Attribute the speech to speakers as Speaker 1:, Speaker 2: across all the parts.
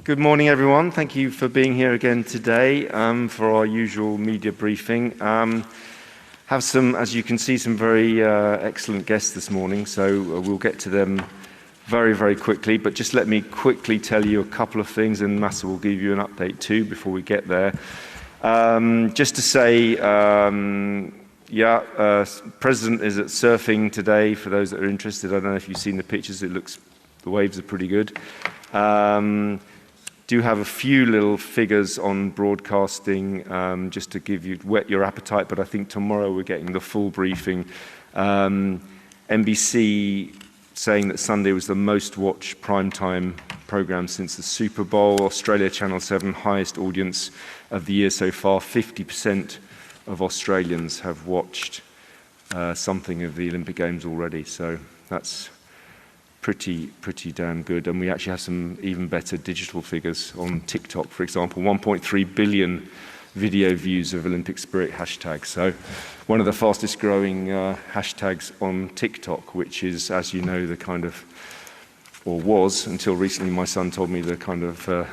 Speaker 1: Good morning, everyone. Thank you for being here again today for our usual media briefing. Have some, as you can see, some very excellent guests this morning, so we'll get to them very, very quickly. But just let me quickly tell you a couple of things, and Masa will give you an update too before we get there. Just to say, President is at surfing today. For those that are interested, I don't know if you've seen the pictures. The waves are pretty good. Do have a few little figures on broadcasting just to whet your appetite, but I think tomorrow we're getting the full briefing. NBC saying that Sunday was the most watched primetime program since the Super Bowl. Australia Channel 7, highest audience of the year so far. 50% of Australians have watched something of the Olympic Games already, so that's pretty damn good. And we actually have some even better digital figures on TikTok, for example. 1.3 billion video views of Olympic Spirit hashtag. So one of the fastest growing hashtags on TikTok, which is, as you know, the kind of, or was until recently, my son told me, the kind of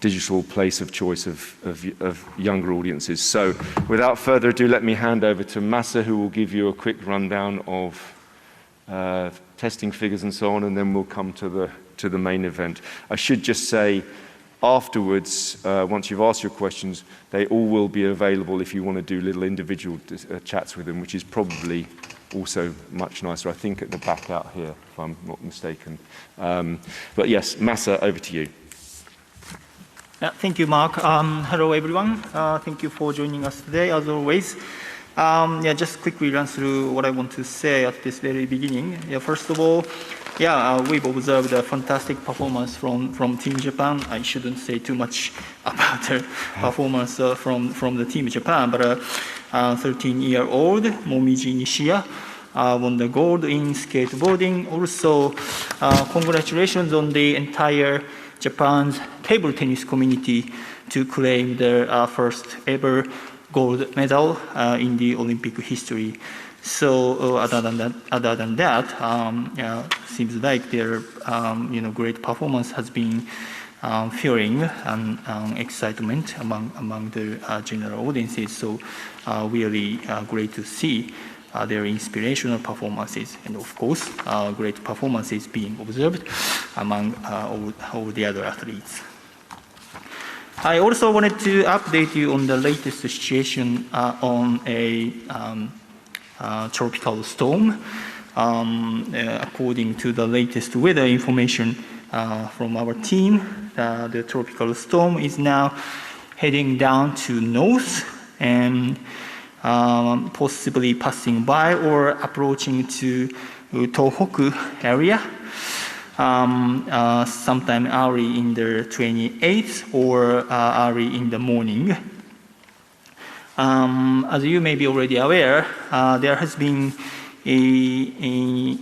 Speaker 1: digital place of choice of younger audiences. So without further ado, let me hand over to Masa, who will give you a quick rundown of testing figures and so on, and then we'll come to the main event. I should just say, afterwards, once you've asked your questions, they all will be available if you want to do little individual chats with them, which is probably also much nicer, I think, at the back out here, if I'm not mistaken. But yes, Masa, over to you.
Speaker 2: Thank you, Mark. Hello, everyone. Thank you for joining us today, as always. Just quickly run through what I want to say at this very beginning. First of all, we've observed a fantastic performance from Team Japan. I shouldn't say too much about their performance from the Team Japan, but 13-year-old Momiji Nishiya won the gold in skateboarding. Also, congratulations on the entire Japan's table tennis community to claim their first ever gold medal in the Olympic history. So other than that, seems like their great performance has been fueling excitement among the general audiences. So really great to see their inspirational performances, and of course great performances being observed among all the other athletes. I also wanted to update you on the latest situation on a tropical storm. According to the latest weather information from our team, the tropical storm is now heading down to north and possibly passing by or approaching to Tohoku area. Sometime early in the 28th or early in the morning. As you may be already aware, there has been a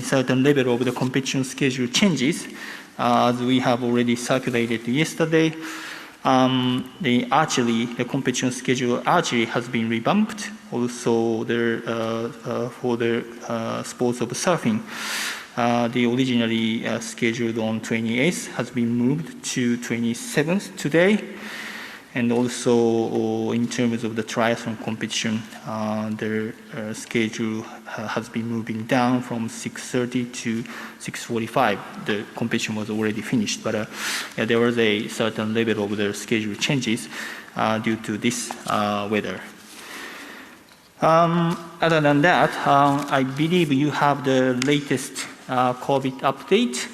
Speaker 2: certain level of the competition schedule changes, as we have already circulated yesterday. The competition schedule archery has been revamped. Also, for the sports of surfing, the originally scheduled on 28th has been moved to 27th today. And also in terms of the triathlon competition, their schedule has been moving down from 6:30 to 6:45. The competition was already finished, but there was a certain level of the schedule changes due to this weather. Other than that, I believe you have the latest COVID update.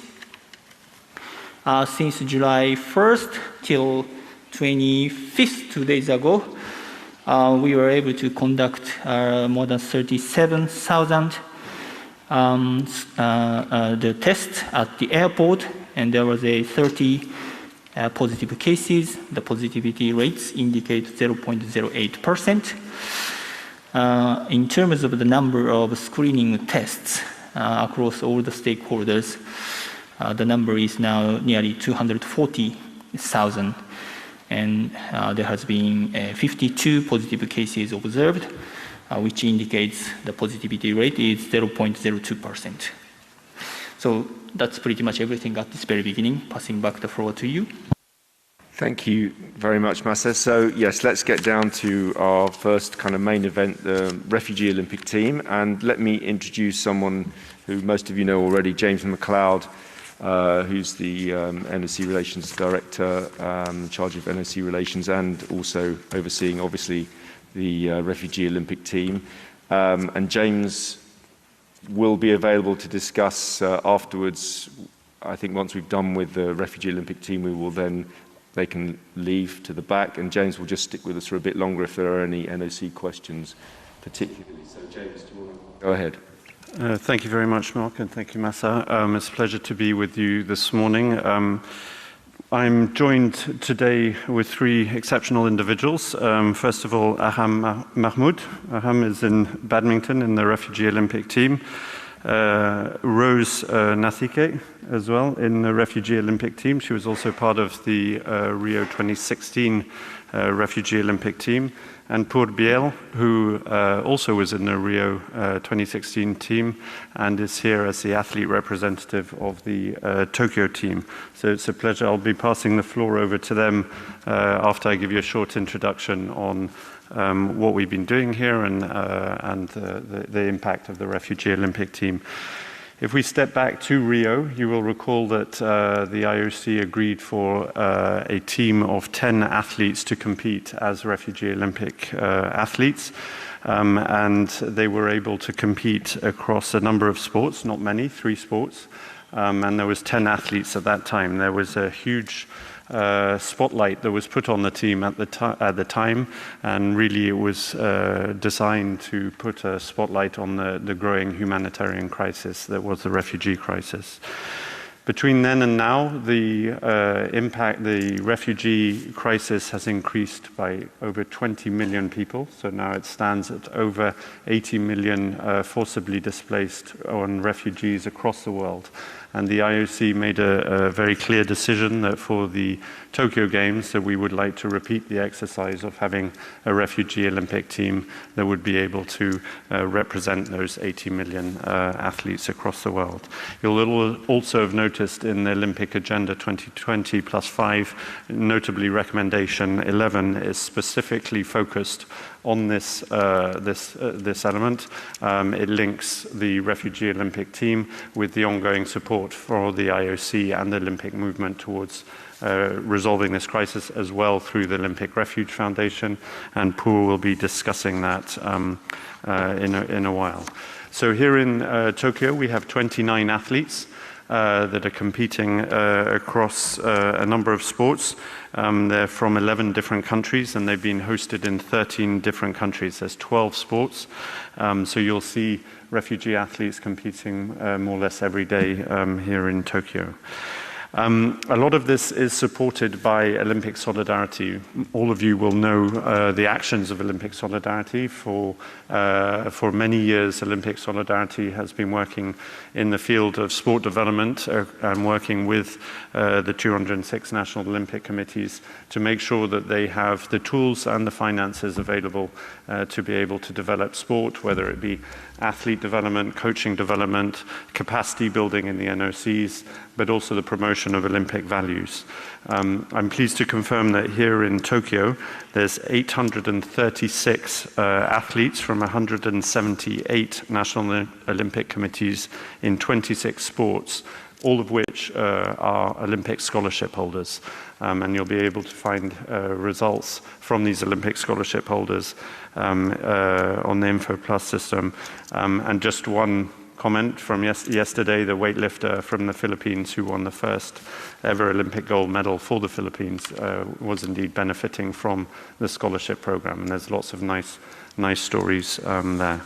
Speaker 2: Since July 1st till 25th, 2 days ago, we were able to conduct more than 37,000 the tests at the airport, and there was a 30 positive cases. The positivity rates indicate 0.08%. In terms of the number of screening tests across all the stakeholders, the number is now nearly 240,000, and there has been 52 positive cases observed, which indicates the positivity rate is 0.02%. So that's pretty much everything at this very beginning. Passing back the floor to you.
Speaker 1: Thank you very much, Masa. So yes, let's get down to our first kind of main event, the Refugee Olympic team. And let me introduce someone who most of you know already, James McLeod, who's the NOC Relations Director, in charge of NOC Relations, and also overseeing, obviously, the Refugee Olympic team. And James will be available to discuss afterwards. I think once we've done with the Refugee Olympic team, they can leave to the back, and James will just stick with us for a bit longer if there are any NOC questions particularly. So James, do you want to go ahead?
Speaker 3: Thank you very much, Mark, and thank you, Masa. It's a pleasure to be with you this morning. I'm joined today with three exceptional individuals. First of all, Ara Mahmoud. Ara is in badminton in the Refugee Olympic team. Rose Nasike as well in the Refugee Olympic team. She was also part of the Rio 2016 Refugee Olympic team. And Pour Biel, who also was in the Rio 2016 team and is here as the athlete representative of the Tokyo team. So it's a pleasure. I'll be passing the floor over to them after I give you a short introduction on what we've been doing here and the impact of the Refugee Olympic team. If we step back to Rio, you will recall that the IOC agreed for a team of 10 athletes to compete as Refugee Olympic athletes. And they were able to compete across a number of sports, not many, 3 sports. And there was 10 athletes at that time. There was a huge spotlight that was put on the team at the time, and really it was designed to put a spotlight on the growing humanitarian crisis that was the refugee crisis. Between then and now, the refugee crisis has increased by over 20 million people. So now it stands at over 80 million forcibly displaced refugees across the world. And the IOC made a very clear decision that for the Tokyo Games that we would like to repeat the exercise of having a Refugee Olympic team that would be able to represent those 80 million athletes across the world. You'll also have noticed in the Olympic Agenda 2020 +5, notably recommendation 11 is specifically focused on this element. It links the Refugee Olympic team with the ongoing support for the IOC and the Olympic movement towards resolving this crisis as well through the Olympic Refuge Foundation, and Pour will be discussing that in a while. So here in Tokyo we have 29 athletes that are competing across a number of sports. They're from 11 different countries and they've been hosted in 13 different countries. There's 12 sports. So you'll see refugee athletes competing more or less every day here in Tokyo. A lot of this is supported by Olympic Solidarity. All of you will know the actions of Olympic Solidarity. For many years, Olympic Solidarity has been working in the field of sport development and working with the 206 national Olympic committees to make sure that they have the tools and the finances available to be able to develop sport, whether it be athlete development, coaching development, capacity building in the NOCs, but also the promotion of Olympic values. I'm pleased to confirm that here in Tokyo, there's 836 athletes from 178 national Olympic committees in 26 sports, all of which are Olympic scholarship holders. And you'll be able to find results from these Olympic scholarship holders on the InfoPlus system. And just one comment from yesterday, the weightlifter from the Philippines who won the first ever Olympic gold medal for the Philippines was indeed benefiting from the scholarship program. And there's lots of nice stories there.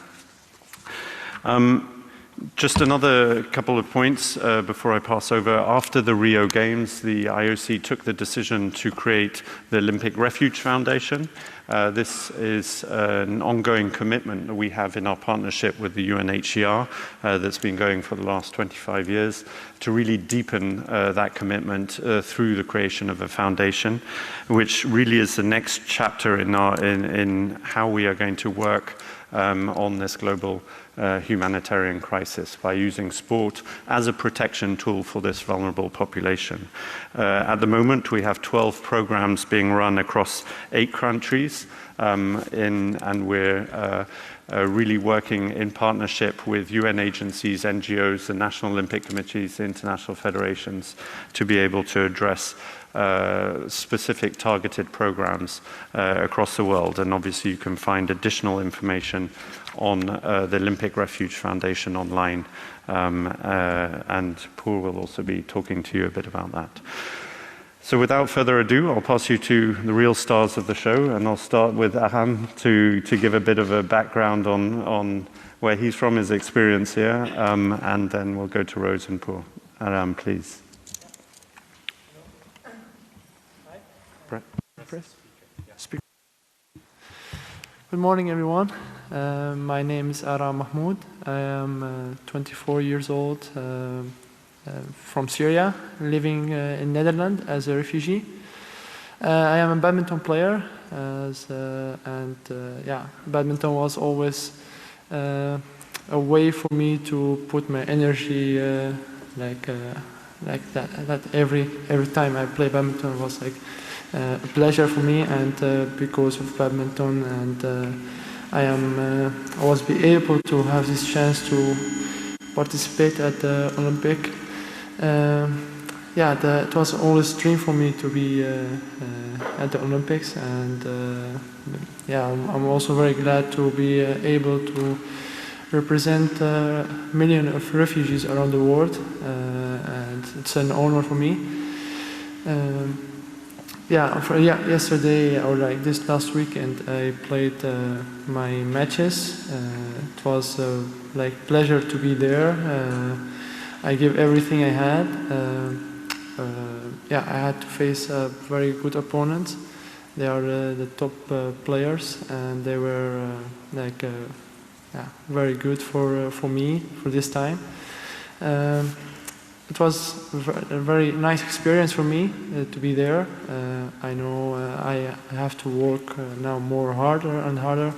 Speaker 3: Just another couple of points before I pass over. After the Rio Games, the IOC took the decision to create the Olympic Refuge Foundation. This is an ongoing commitment that we have in our partnership with the UNHCR that's been going for the last 25 years to really deepen that commitment through the creation of a foundation, which really is the next chapter in how we are going to work on this global humanitarian crisis by using sport as a protection tool for this vulnerable population. At the moment, we have 12 programs being run across 8 countries, and we're really working in partnership with UN agencies, NGOs, the National Olympic Committees, the international federations, to be able to address specific targeted programs across the world. And obviously you can find additional information on the Olympic Refuge Foundation online, and Poor will also be talking to you a bit about that. So without further ado, I'll pass you to the real stars of the show, and I'll start with Aram to give a bit of a background on where he's from, his experience here, and then we'll go to Rose and Poor. Aram, please.
Speaker 4: Good morning, everyone. My name is Ara Mahmoud. I am 24 years old, from Syria, living in Netherlands as a refugee. I am a badminton player, badminton was always a way for me to put my energy like that. Every time I play badminton was like a pleasure for me, and because of badminton, and I was able to have this chance to participate at the Olympic. It was always a dream for me to be at the Olympics, and I'm also very glad to be able to represent millions of refugees around the world, and it's an honor for me. Yesterday, or like this last weekend, I played my matches. It was like pleasure to be there. I gave everything I had. I had to face a very good opponents. They are the top players, and they were very good for me for this time. It was a very nice experience for me to be there. I know I have to work now harder and harder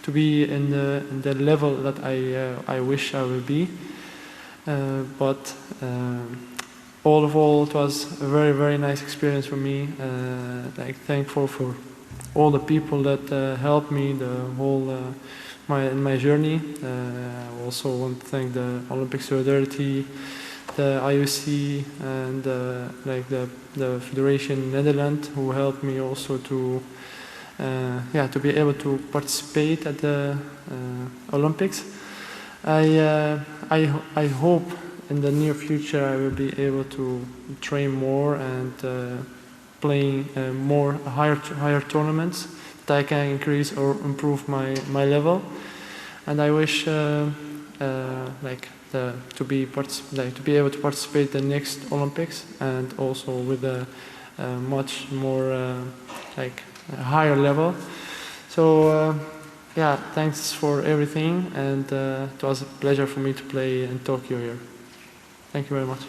Speaker 4: to be in the level that I wish I would be. But all of all, it was a very, very nice experience for me. Thankful for all the people that helped me the whole my journey. I also want to thank the Olympic Solidarity, the IOC, and the Federation in Netherlands, who helped me also to be able to participate at the Olympics. I hope in the near future I will be able to train more and playing more higher tournaments that I can increase or improve my level. And I wish to be able to participate in the next Olympics, and also with a much more higher level. So. Thanks for everything, and it was a pleasure for me to play in Tokyo here. Thank you very much.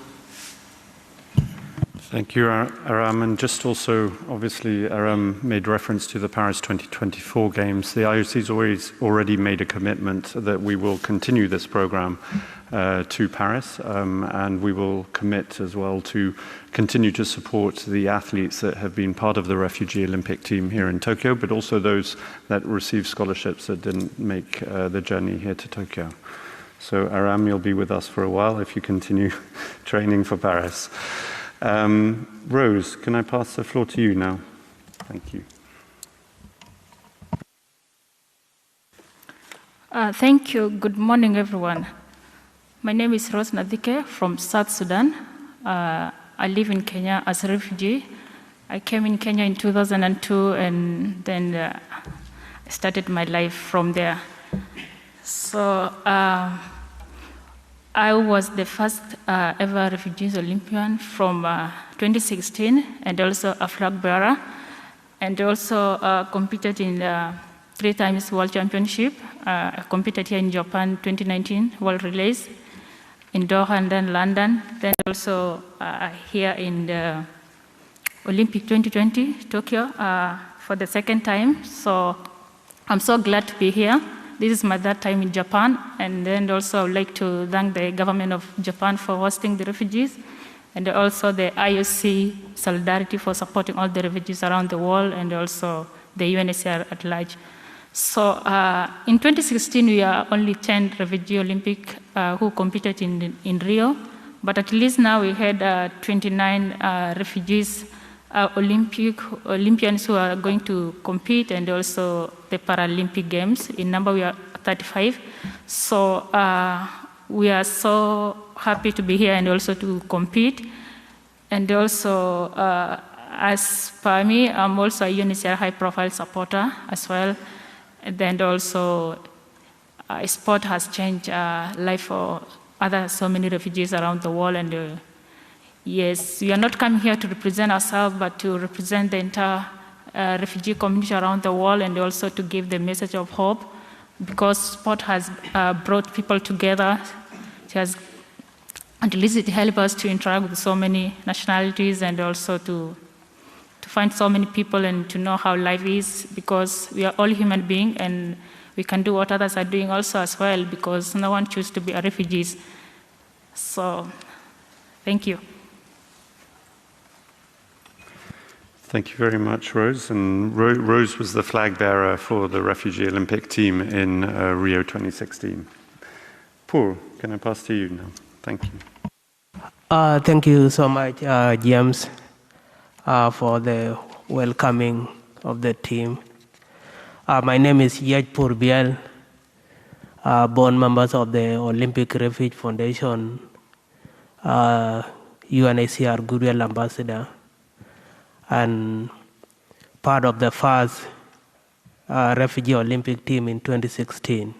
Speaker 3: Thank you, Aram. And just also, obviously, Aram made reference to the Paris 2024 Games. The IOC has already made a commitment that we will continue this program to Paris, and we will commit as well to continue to support the athletes that have been part of the Refugee Olympic team here in Tokyo, but also those that receive scholarships that didn't make the journey here to Tokyo. So Aram, you'll be with us for a while if you continue training for Paris. Rose, can I pass the floor to you now? Thank you.
Speaker 5: Thank you. Good morning, everyone. My name is Rose Nadike from South Sudan. I live in Kenya as a refugee. I came in Kenya in 2002, and then I started my life from there. So I was the first ever Refugees Olympian from 2016, and also a flag bearer, and also competed in 3 times World Championship. I competed here in Japan 2019 World Relays, in Doha and then London, then also here in the Olympic 2020 Tokyo for the 2nd time. So I'm so glad to be here This is my third time in Japan, and then also I would like to thank the government of Japan for hosting the refugees, and also the IOC Solidarity for supporting all the refugees around the world, and also the UNHCR at large. So in 2016, we are only 10 Refugee Olympics who competed in Rio, but at least now we had 29 refugees Olympians who are going to compete, and also the Paralympic Games. In number, we are 35. So we are so happy to be here and also to compete. And also, as per me, I'm also a UNHCR high-profile supporter as well. And then also, sport has changed life for so many refugees around the world. And yes, we are not coming here to represent ourselves, but to represent the entire refugee community around the world, and also to give the message of hope, because sport has brought people together. It has, at least it helps us to interact with so many nationalities, and also to find so many people and to know how life is, because we are all human beings, and we can do what others are doing also as well, because no one chooses to be a refugee. So, thank you.
Speaker 3: Thank you very much, Rose. And Rose was the flag bearer for the Refugee Olympic team in Rio 2016. Paul, can I pass to you now? Thank you.
Speaker 6: Thank you so much, James, for the welcoming of the team. My name is Yajpur Biel, board members of the Olympic Refuge Foundation, UNHCR Goodwill Ambassador, and part of the first Refugee Olympic team in 2016.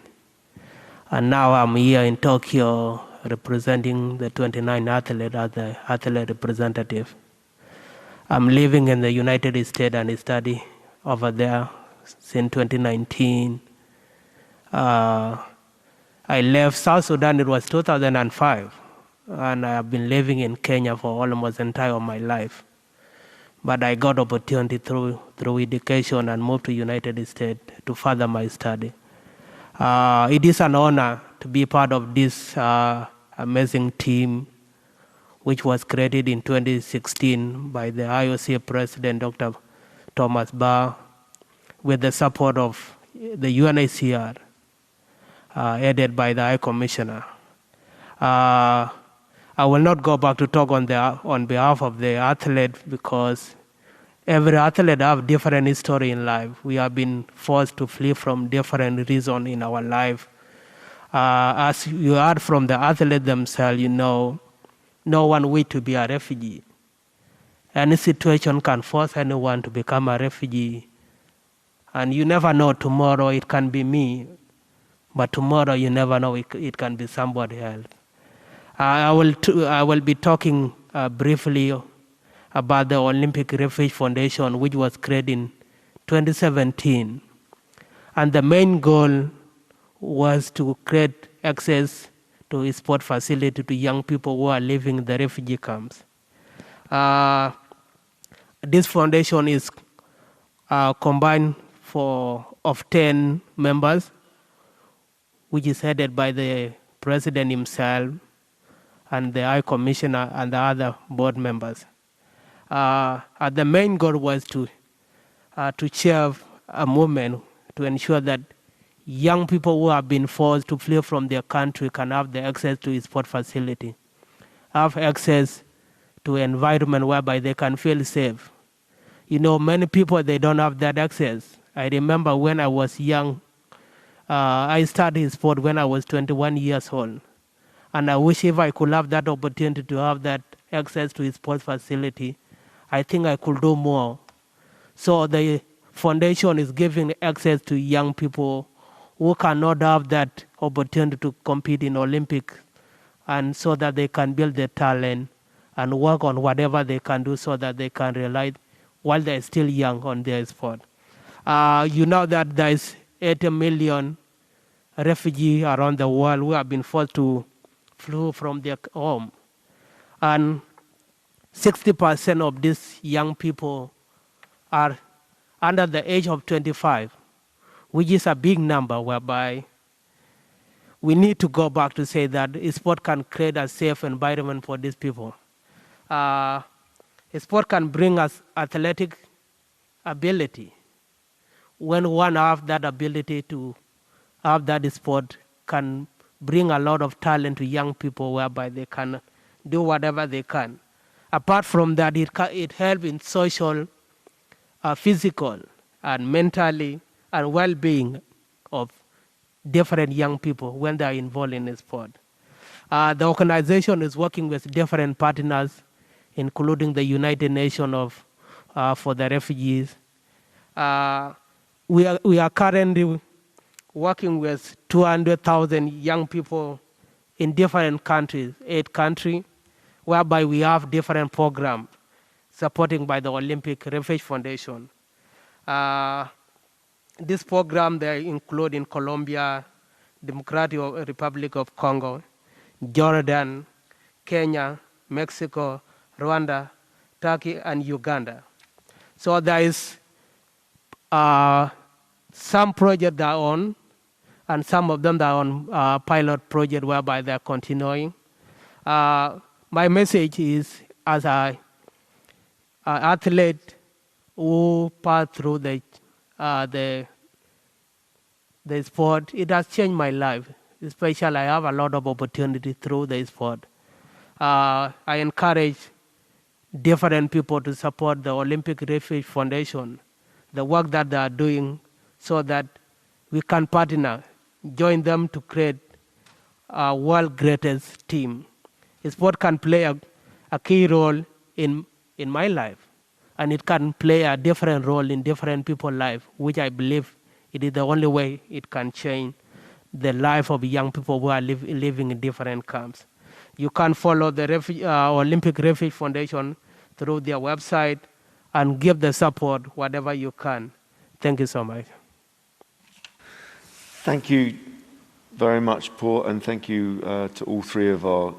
Speaker 6: And now I'm here in Tokyo representing the 29 athletes as the athlete representative. I'm living in the United States and study over there since 2019. I left South Sudan, it was 2005, and I have been living in Kenya for almost the entire of my life. But I got opportunity through education and moved to United States to further my study. It is an honor to be part of this amazing team, which was created in 2016 by the IOC President, Dr. Thomas Barr, with the support of the UNHCR, headed by the High Commissioner. I will not go back to talk on behalf of the athlete, because every athlete have different history in life. We have been forced to flee from different reasons in our life. As you heard from the athlete themselves, you know, no one wishes to be a refugee. Any situation can force anyone to become a refugee. And you never know, tomorrow it can be me, but tomorrow you never know, it can be somebody else. I will be talking briefly about the Olympic Refuge Foundation, which was created in 2017. And the main goal was to create access to a sport facility to young people who are living in the refugee camps. This foundation is combined of 10 members, which is headed by the president himself and the High Commissioner and the other board members. The main goal was to chair a movement to ensure that young people who have been forced to flee from their country can have the access to a sport facility, have access to an environment whereby they can feel safe. You know, many people, they don't have that access. I remember when I was young, I started sport when I was 21 years old. And I wish if I could have that opportunity to have that access to a sports facility, I think I could do more. So the foundation is giving access to young people who cannot have that opportunity to compete in Olympics, and so that they can build their talent and work on whatever they can do so that they can rely while they're still young on their sport. You know that there's 80 million refugees around the world who have been forced to flee from their home. And 60% of these young people are under the age of 25, which is a big number, whereby we need to go back to say that sport can create a safe environment for these people. Sport can bring us athletic ability. When one has that ability to have that sport, can bring a lot of talent to young people, whereby they can do whatever they can. Apart from that, it helps in social, physical, and mentally, and well-being of different young people when they are involved in sport. The organization is working with different partners, including the United Nations for the refugees. We are currently working with 200,000 young people in different countries, 8 countries, whereby we have different programs supported by the Olympic Refuge Foundation. This program they include in Colombia, Democratic Republic of Congo, Jordan, Kenya, Mexico, Rwanda, Turkey, and Uganda. So there is some projects that are on, and some of them that are on pilot project whereby they are continuing. My message is, as an athlete who passed through the sport, it has changed my life. Especially, I have a lot of opportunity through the sport. I encourage different people to support the Olympic Refuge Foundation, the work that they are doing, so that we can partner, join them to create a world greatest team. Sport can play a key role in my life, and it can play a different role in different people's lives, which I believe it is the only way it can change the life of young people who are living in different camps. You can follow the Olympic Refuge Foundation through their website and give the support whatever you can. Thank you so much.
Speaker 1: Thank you very much, Paul, and thank you to all three of our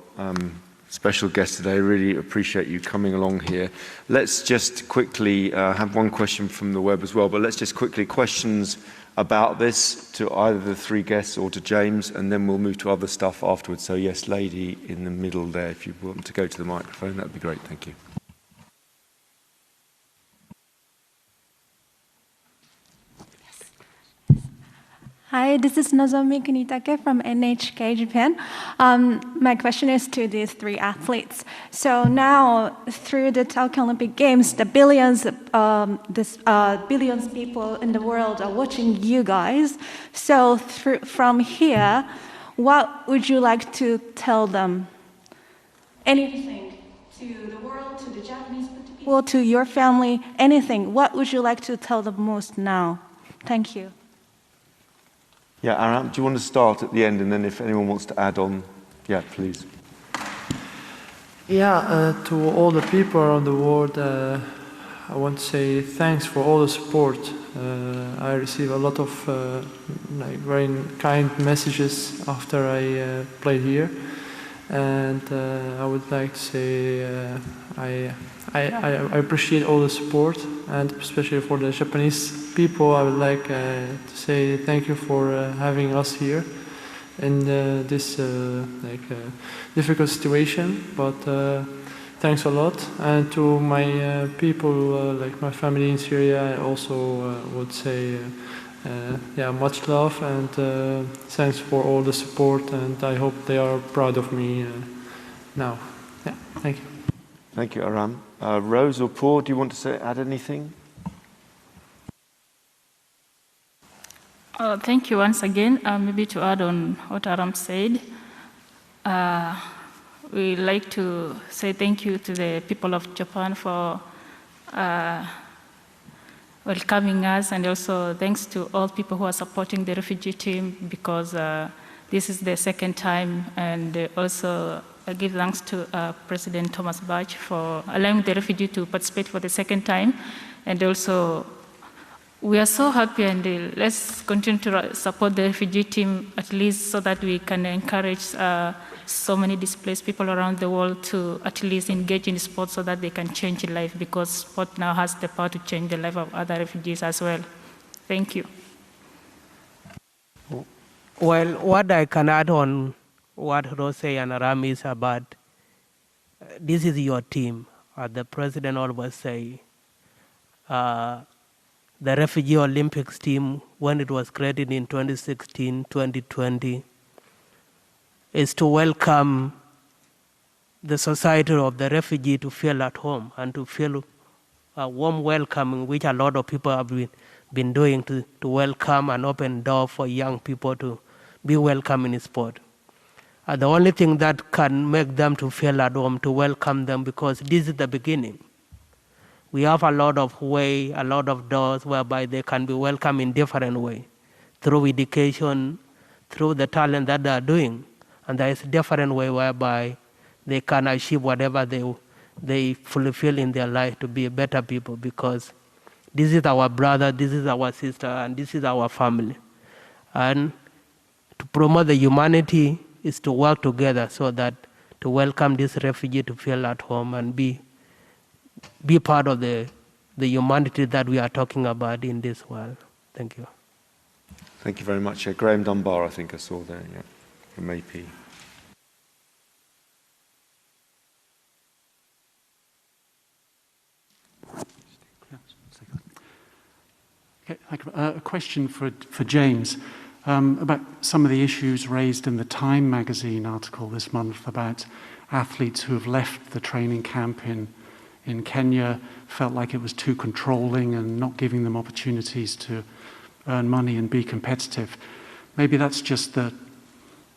Speaker 1: special guests today. I really appreciate you coming along here. Let's just quickly have one question from the web as well, but let's just quickly questions about this to either the three guests or to James, and then we'll move to other stuff afterwards. So yes, lady in the middle there, if you want to go to the microphone, that'd be great. Thank you.
Speaker 7: Hi, this is Nozomi Kunitake from NHK Japan. My question is to these three athletes. So now, through the Tokyo Olympic Games, the billions people in the world are watching you guys. So from here, what would you like to tell them? Anything to the world, to the Japanese people, to your family, anything. What would you like to tell them most now? Thank you.
Speaker 1: Yeah, Ara, do you want to start at the end, and then if anyone wants to add on, yeah, please.
Speaker 4: Yeah, to all the people around the world, I want to say thanks for all the support. I receive a lot of very kind messages after I played here, and I would like to say I appreciate all the support, and especially for the Japanese people, I would like to say thank you for having us here in this difficult situation. But thanks a lot, and to my people, like my family in Syria, I also would say much love and thanks for all the support, and I hope they are proud of me now. Yeah, thank you.
Speaker 1: Thank you, Aram. Rose or Paul, do you want to add anything?
Speaker 5: Thank you once again. Maybe to add on what Aram said, we like to say thank you to the people of Japan for welcoming us, and also thanks to all people who are supporting the refugee team, because this is the second time, and also I give thanks to President Thomas Bach for allowing the refugee to participate for the second time. And also, we are so happy, and let's continue to support the refugee team, at least so that we can encourage so many displaced people around the world to at least engage in sports so that they can change their life, because sport now has the power to change the life of other refugees as well. Thank you.
Speaker 6: Well, what I can add on what Rose and Aram is about, this is your team. The president always say, the Refugee Olympics team, when it was created in 2016, 2020, is to welcome the society of the refugee to feel at home and to feel a warm welcome, which a lot of people have been doing to welcome and open door for young people to be welcome in sport. The only thing that can make them to feel at home, to welcome them, because this is the beginning. We have a lot of way, a lot of doors whereby they can be welcomed in different way, through education, through the talent that they are doing. And there is a different way whereby they can achieve whatever they fulfill in their life to be better people, because this is our brother, this is our sister, and this is our family. And to promote the humanity is to work together so that to welcome this refugee to feel at home and be part of the humanity that we are talking about in this world. Thank you.
Speaker 1: Thank you very much. Graham Dunbar, I think I saw there, yeah, from AP.
Speaker 8: Okay, a question for James about some of the issues raised in the Time magazine article this month about athletes who have left the training camp in Kenya, felt like it was too controlling and not giving them opportunities to earn money and be competitive. Maybe that's just the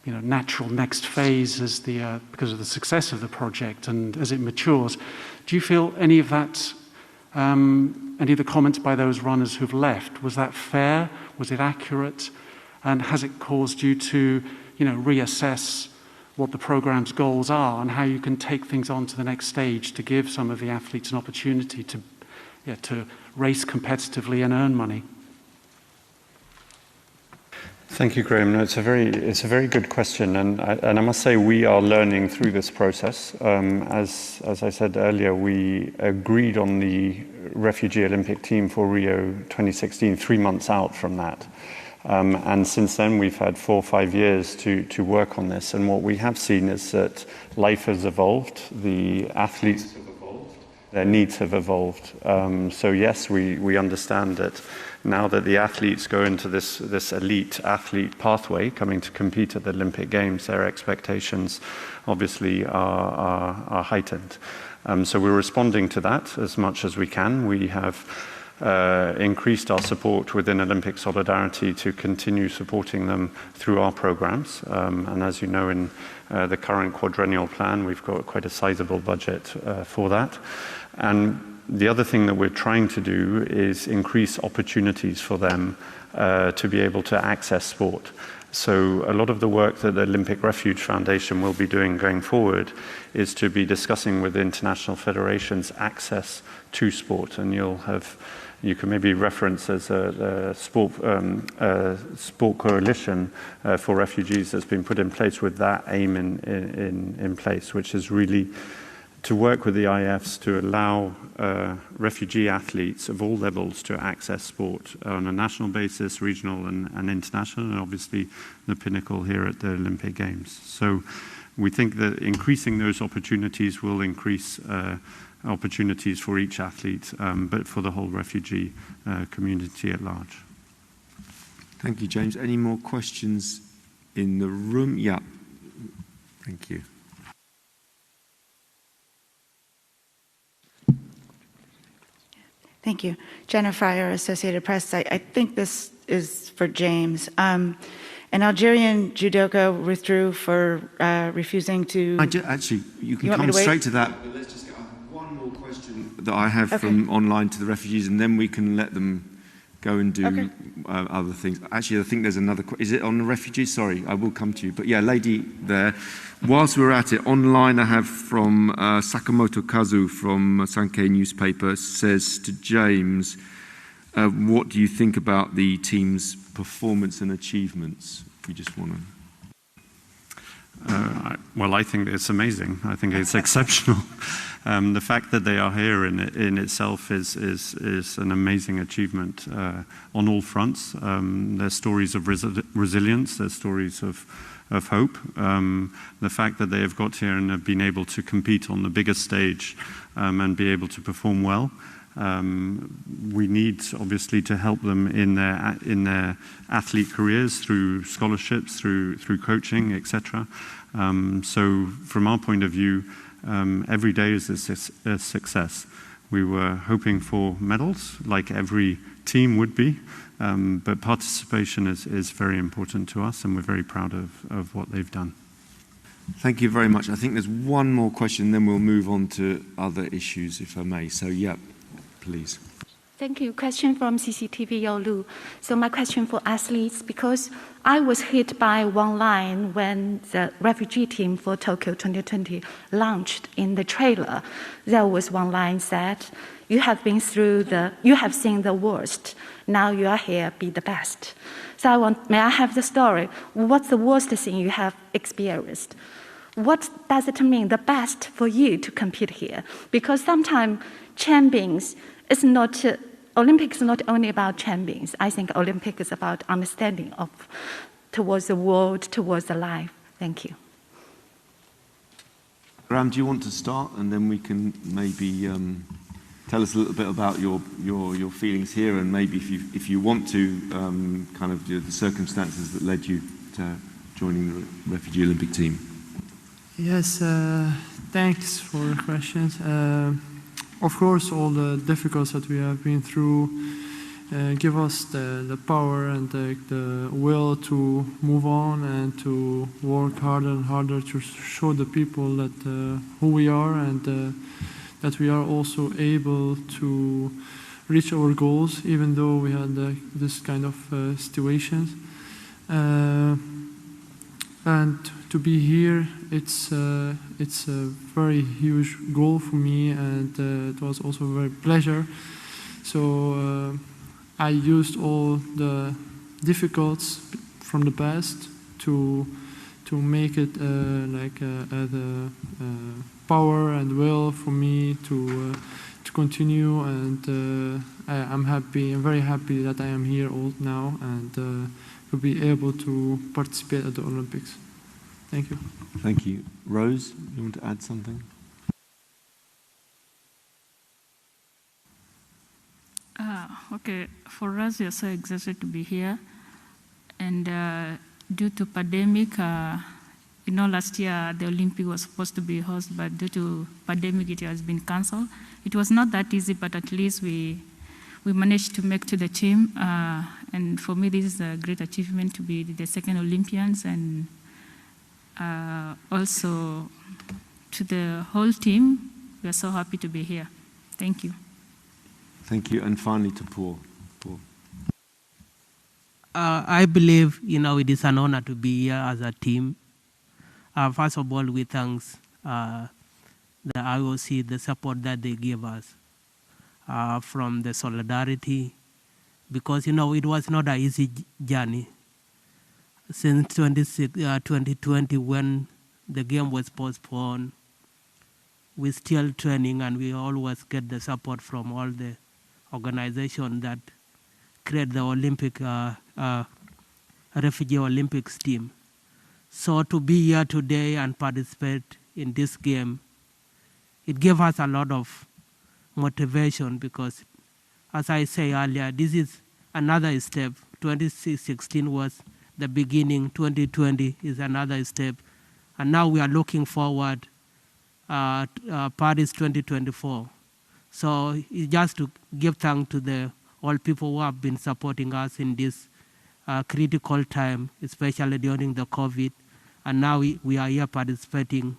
Speaker 8: natural next phase as because of the success of the project and as it matures. Do you feel any of that? Any of the comments by those runners who've left, was that fair? Was it accurate? And has it caused you to, reassess what the program's goals are and how you can take things on to the next stage to give some of the athletes an opportunity to race competitively and earn money?
Speaker 3: Thank you, Graham. No, it's a very good question, and I must say we are learning through this process. As I said earlier, we agreed on the Refugee Olympic team for Rio 2016 3 months out from that, and since then we've had 4 or 5 years to work on this. And what we have seen is that life has evolved, the athletes have evolved, their needs have evolved. So yes, we understand that. Now that the athletes go into this elite athlete pathway, coming to compete at the Olympic Games, their expectations obviously are heightened. So we're responding to that as much as we can. We have increased our support within Olympic Solidarity to continue supporting them through our programs. And as you know, in the current quadrennial plan, we've got quite a sizable budget for that. And the other thing that we're trying to do is increase opportunities for them to be able to access sport. So a lot of the work that the Olympic Refuge Foundation will be doing going forward is to be discussing with international federations access to sport. And you can maybe reference as a sport coalition for refugees that's been put in place with that aim in place, which is really to work with the IFs to allow refugee athletes of all levels to access sport on a national basis, regional and international, and obviously the pinnacle here at the Olympic Games. So we think that increasing those opportunities will increase opportunities for each athlete, but for the whole refugee community at large.
Speaker 1: Thank you, James. Any more questions in the room? Yeah. Thank you.
Speaker 9: Thank you. Jenna Fryer, Associated Press. I think this is for James. An Algerian judoka withdrew for refusing to...
Speaker 1: Actually, you can come straight to that. But let's just get one more question that I have from online to the refugees, and then we can let them go and do other things. Actually, I think there's another question. Is it on the refugees? Sorry, I will come to you. But yeah, lady there. Whilst we're at it, online I have from Sakamoto Kazu from Sankei newspaper, says to James, what do you think about the team's performance and achievements? If you just want
Speaker 3: Well, I think it's amazing. I think it's exceptional. The fact that they are here in itself is an amazing achievement on all fronts. There's stories of resilience, there's stories of hope. The fact that they have got here and have been able to compete on the biggest stage and be able to perform well. We need, obviously, to help them in their athlete careers through scholarships, through coaching, etc. So, from our point of view, every day is a success. We were hoping for medals, like every team would be, but participation is very important to us, and we're very proud of what they've done.
Speaker 1: Thank you very much. I think there's one more question, then we'll move on to other issues, if I may. So, yeah. Please.
Speaker 10: Thank you. Question from CCTV Yolu. So my question for athletes, because I was hit by one line when the refugee team for Tokyo 2020 launched in the trailer. There was one line said, you have seen the worst. Now you are here, be the best. So may I have the story? What's the worst thing you have experienced? What does it mean, the best for you to compete here? Because sometimes champions, Olympics is not only about champions. I think Olympics is about understanding towards the world, towards the life. Thank you.
Speaker 1: Graham, do you want to start, and then we can maybe tell us a little bit about your feelings here, and maybe if you want to, kind of the circumstances that led you to joining the Refugee Olympic team.
Speaker 4: Yes, thanks for the questions. Of course, all the difficulties that we have been through give us the power and the will to move on and to work harder and harder to show the people that who we are, and that we are also able to reach our goals, even though we had this kind of situations. And to be here, it's a very huge goal for me, and it was also a very pleasure. So I used all the difficulties from the past to make it like the power and will for me to continue, and I'm happy. I'm very happy that I am here now and to be able to participate at the Olympics. Thank you.
Speaker 1: Thank you. Rose, you want to add something?
Speaker 5: Okay, for us, we are so excited to be here. And due to pandemic, last year the Olympic was supposed to be hosted, but due to pandemic, it has been cancelled. It was not that easy, but at least we managed to make to the team. And for me, this is a great achievement to be the second Olympians, and also to the whole team. We are so happy to be here. Thank you.
Speaker 1: Thank you. And finally to Paul.
Speaker 6: I believe, it is an honor to be here as a team. First of all, we thank the IOC, the support that they give us from the solidarity, because, it was not an easy journey. Since 2020, when the game was postponed, we're still training, and we always get the support from all the organizations that create the Olympic Refugee Olympics team. So to be here today and participate in this game, it gave us a lot of motivation, because, as I say earlier, this is another step. 2016 was the beginning, 2020 is another step, and now we are looking forward Paris 2024. So it's just to give thanks to all people who have been supporting us in this critical time, especially during the COVID, and now we are here participating.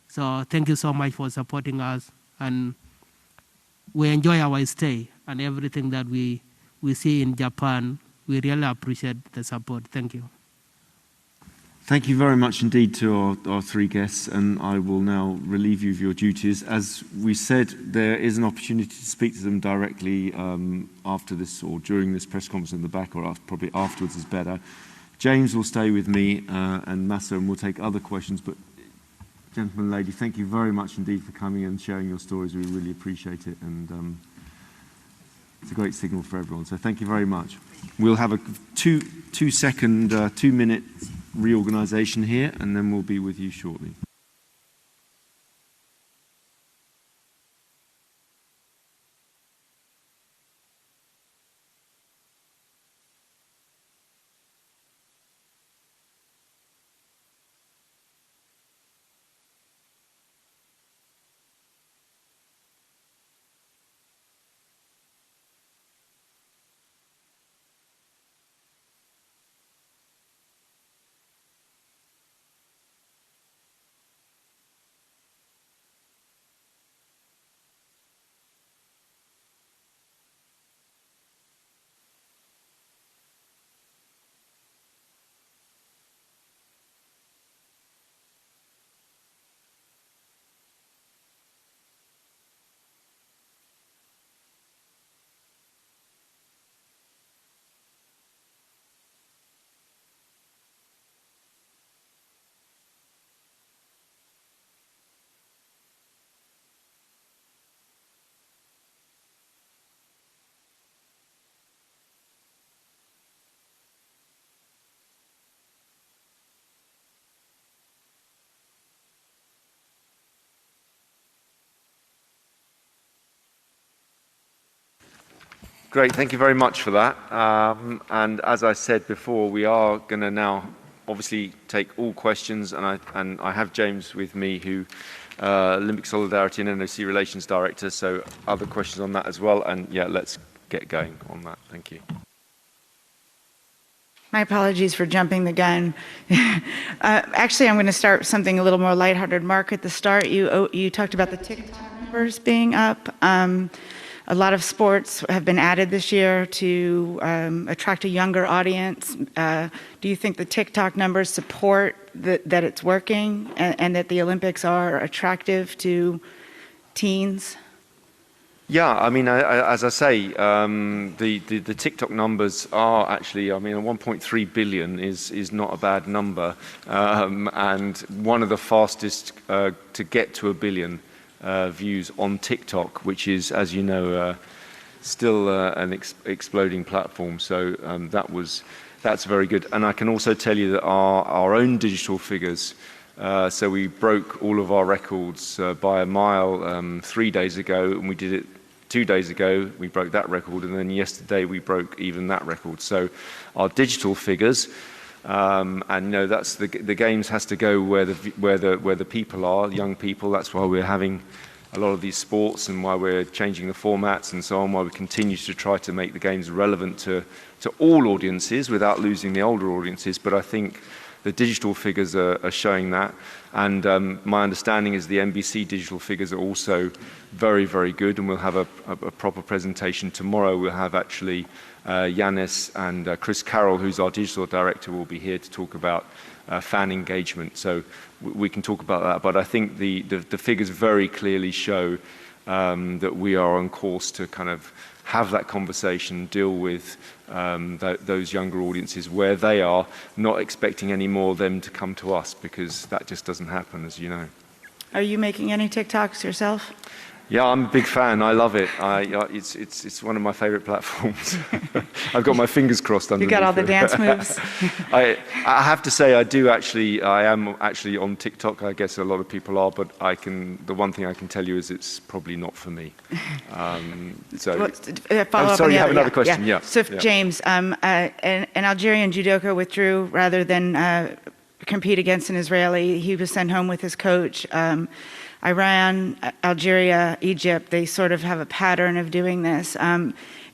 Speaker 6: So thank you so much for supporting us, and we enjoy our stay and everything that we see in Japan. We really appreciate the support. Thank you.
Speaker 1: Thank you very much indeed to our three guests, and I will now relieve you of your duties. As we said, there is an opportunity to speak to them directly after this or during this press conference in the back, or probably afterwards is better. James will stay with me, and Massa, and we'll take other questions. But gentlemen, lady, thank you very much indeed for coming and sharing your stories. We really appreciate it, and it's a great signal for everyone. So thank you very much. We'll have a two-minute reorganisation here, and then we'll be with you shortly. Great, thank you very much for that. And as I said before, we are going to now obviously take all questions, and I have James with me, who Olympic Solidarity and NOC Relations Director, so other questions on that as well. And yeah, let's get going on that. Thank you.
Speaker 9: My apologies for jumping the gun. Actually, I'm going to start with something a little more lighthearted. Mark, at the start, you talked about the TikTok numbers being up. A lot of sports have been added this year to attract a younger audience. Do you think the TikTok numbers support that it's working and that the Olympics are attractive to teens?
Speaker 1: Yeah, I mean, as I say, the TikTok numbers are actually, I mean, 1.3 billion is not a bad number, and one of the fastest to get to 1 billion views on TikTok, which is, as you know, still an exploding platform. So that's very good. And I can also tell you that our own digital figures. So we broke all of our records by a mile 3 days ago, and we did it 2 days ago. We broke that record, and then yesterday we broke even that record. So our digital figures. And you know, that's the games has to go where the people are, young people. That's why we're having a lot of these sports, and why we're changing the formats and so on. Why we continue to try to make the games relevant to all audiences without losing the older audiences. But I think the digital figures are showing that, and my understanding is the NBC digital figures are also very, very good. And we'll have a proper presentation tomorrow. We'll have actually Yanis and Chris Carroll, who's our digital director, will be here to talk about fan engagement. So we can talk about that. But I think the figures very clearly show that we are on course to kind of have that conversation, deal with those younger audiences where they are, not expecting any more of them to come to us, because that just doesn't happen, as you know.
Speaker 9: Are you making any TikToks yourself?
Speaker 1: Yeah, I'm a big fan. I love it. It's one of my favorite platforms. I've got my fingers crossed underneath.
Speaker 9: You got all the dance moves?
Speaker 1: I have to say, I am actually on TikTok. I guess a lot of people are, but the one thing I can tell you is it's probably not for me.
Speaker 9: Sorry,
Speaker 1: you have another question? Yeah.
Speaker 9: So, James, an Algerian judoka withdrew rather than compete against an Israeli. He was sent home with his coach. Iran, Algeria, Egypt, they sort of have a pattern of doing this.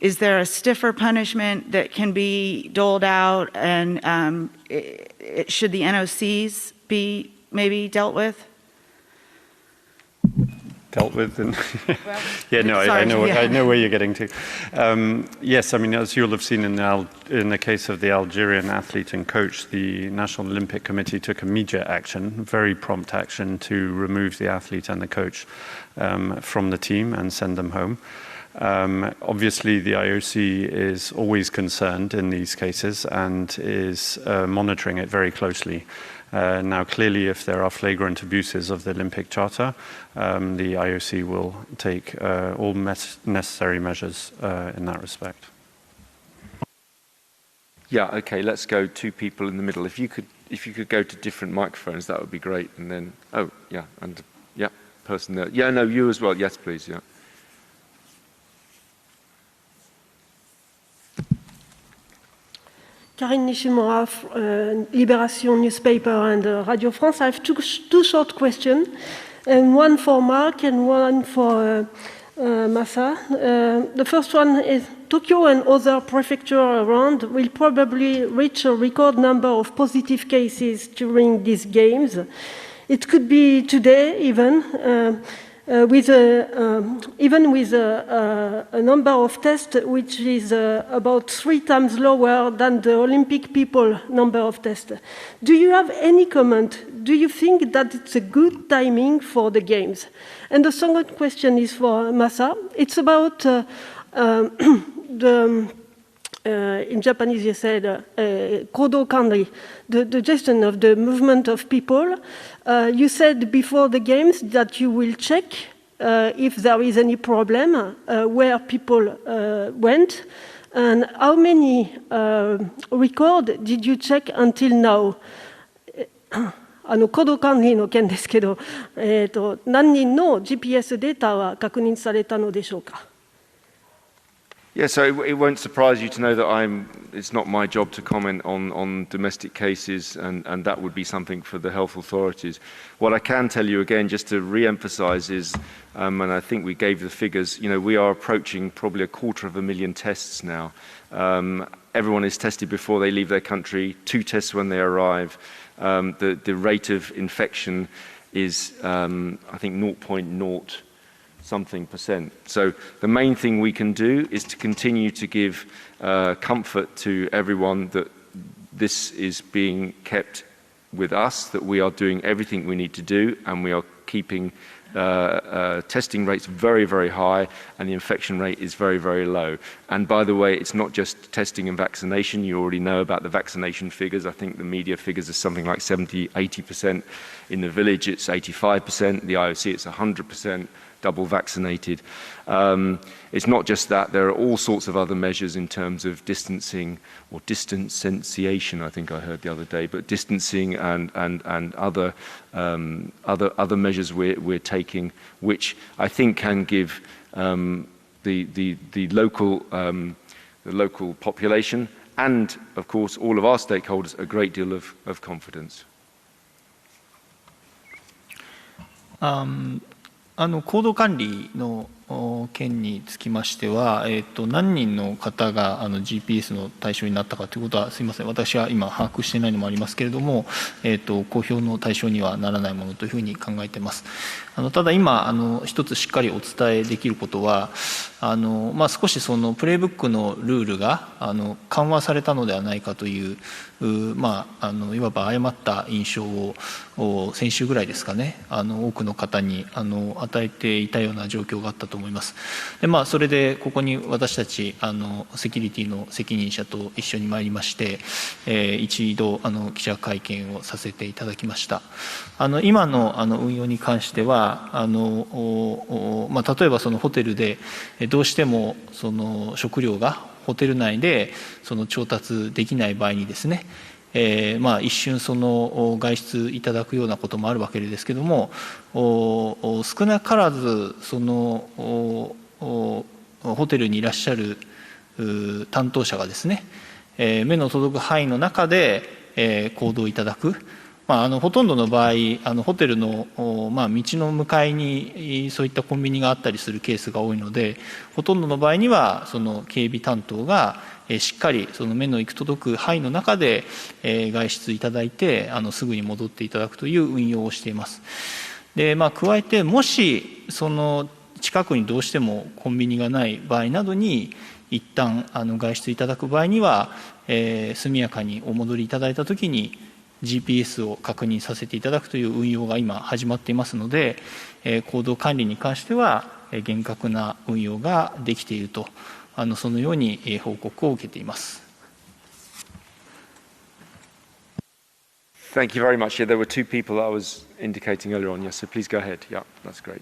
Speaker 9: Is there a stiffer punishment that can be doled out, and should the NOCs be maybe dealt with?
Speaker 3: Dealt with, and
Speaker 9: well,
Speaker 3: yeah, no, I know where you're getting to. Yes, I mean, as you'll have seen in the case of the Algerian athlete and coach, the National Olympic Committee took immediate action, very prompt action, to remove the athlete and the coach from the team and send them home. Obviously, the IOC is always concerned in these cases and is monitoring it very closely. Now, clearly, if there are flagrant abuses of the Olympic Charter, the IOC will take all necessary measures in that respect.
Speaker 1: Yeah, okay, let's go two people in the middle. If you could go to different microphones, that would be great. And then, oh, yeah, and yeah, person there. Yeah, no, you as well. Yes, please, yeah.
Speaker 11: Karine Nishimura, Libération newspaper and Radio France. I have two short questions, and one for Mark and one for Masa. The first one is Tokyo and other prefectures around will probably reach a record number of positive cases during these games. It could be today even with a number of tests which is about 3 times lower than the Olympic people number of tests. Do you have any comment? Do you think that it's a good timing for the games? And the second question is for Masa. It's about in Japanese you said kodo kanri, the gestion of the movement of people. You said before the games that you will check if there is any problem where people went, and how many records did you check until now? コード管理の件ですけど、何人の GPS データは確認されたのでしょうか?
Speaker 1: Yeah, so it won't surprise you to know that it's not my job to comment on domestic cases, and that would be something for the health authorities. What I can tell you again, just to re-emphasize is, and I think we gave the figures, we are approaching probably 250,000 tests now. Everyone is tested before they leave their country, 2 tests when they arrive. The rate of infection is, I think, 0.0 something %. So the main thing we can do is to continue to give comfort to everyone that this is being kept with us, that we are doing everything we need to do, and we are keeping testing rates very, very high, and the infection rate is very, very low. And by the way, it's not just testing and vaccination. You already know about the vaccination figures. I think the media figures are something like 70, 80%. In the village, it's 85%. The IOC, it's 100%. Double vaccinated. It's not just that. There are all sorts of other measures in terms of distancing or distanciation, I think I heard the other day, but distancing and other measures we're taking, which I think can give the local population and, of course, all of our stakeholders a great deal of confidence.
Speaker 2: 行動管理の件につきましては、何人の方がGPS の対象になったかということは、すみません、私は今把握していないのもありますけれども、公表の対象にはならないものというふうに考えています。ただ今一つしっかりお伝えできることは、少しそのプレイブックのルールが緩和されたのではないかという、いわば誤った印象を先週ぐらいですかね、多くの方に与えていたような状況があったと思います。で、それでここに私たちセキュリティの責任者と一緒に参りまして、一度記者会見をさせていただきました。今の運用に関しては例えばそのホテルでどうしてもその食料がホテル内でその調達できない場合にですね、一瞬その外出いただくようなこともあるわけですけども、少なからずそのホテルにいらっしゃる担当者がですね、目の届く範囲の中で行動いただく。ほとんどの場合ホテルの道の向かいにそういったコンビニがあったりするケースが多いので、ほとんどの場合にはその警備担当がしっかりその目の行く届く範囲の中で外出いただいてすぐに戻っていただくという運用をしています。で、加えてもしその近くにどうしてもコンビニがない場合などに一旦外出いただく場合には、速やかにお戻りいただいたときにGPS を確認させていただくという運用が今始まっていますので、行動管理に関しては厳格な運用ができていると、そのように報告を受けています。
Speaker 1: Thank you very much. Yeah, there were two people that I was indicating earlier on. Yes, so please go ahead. Yeah, that's great.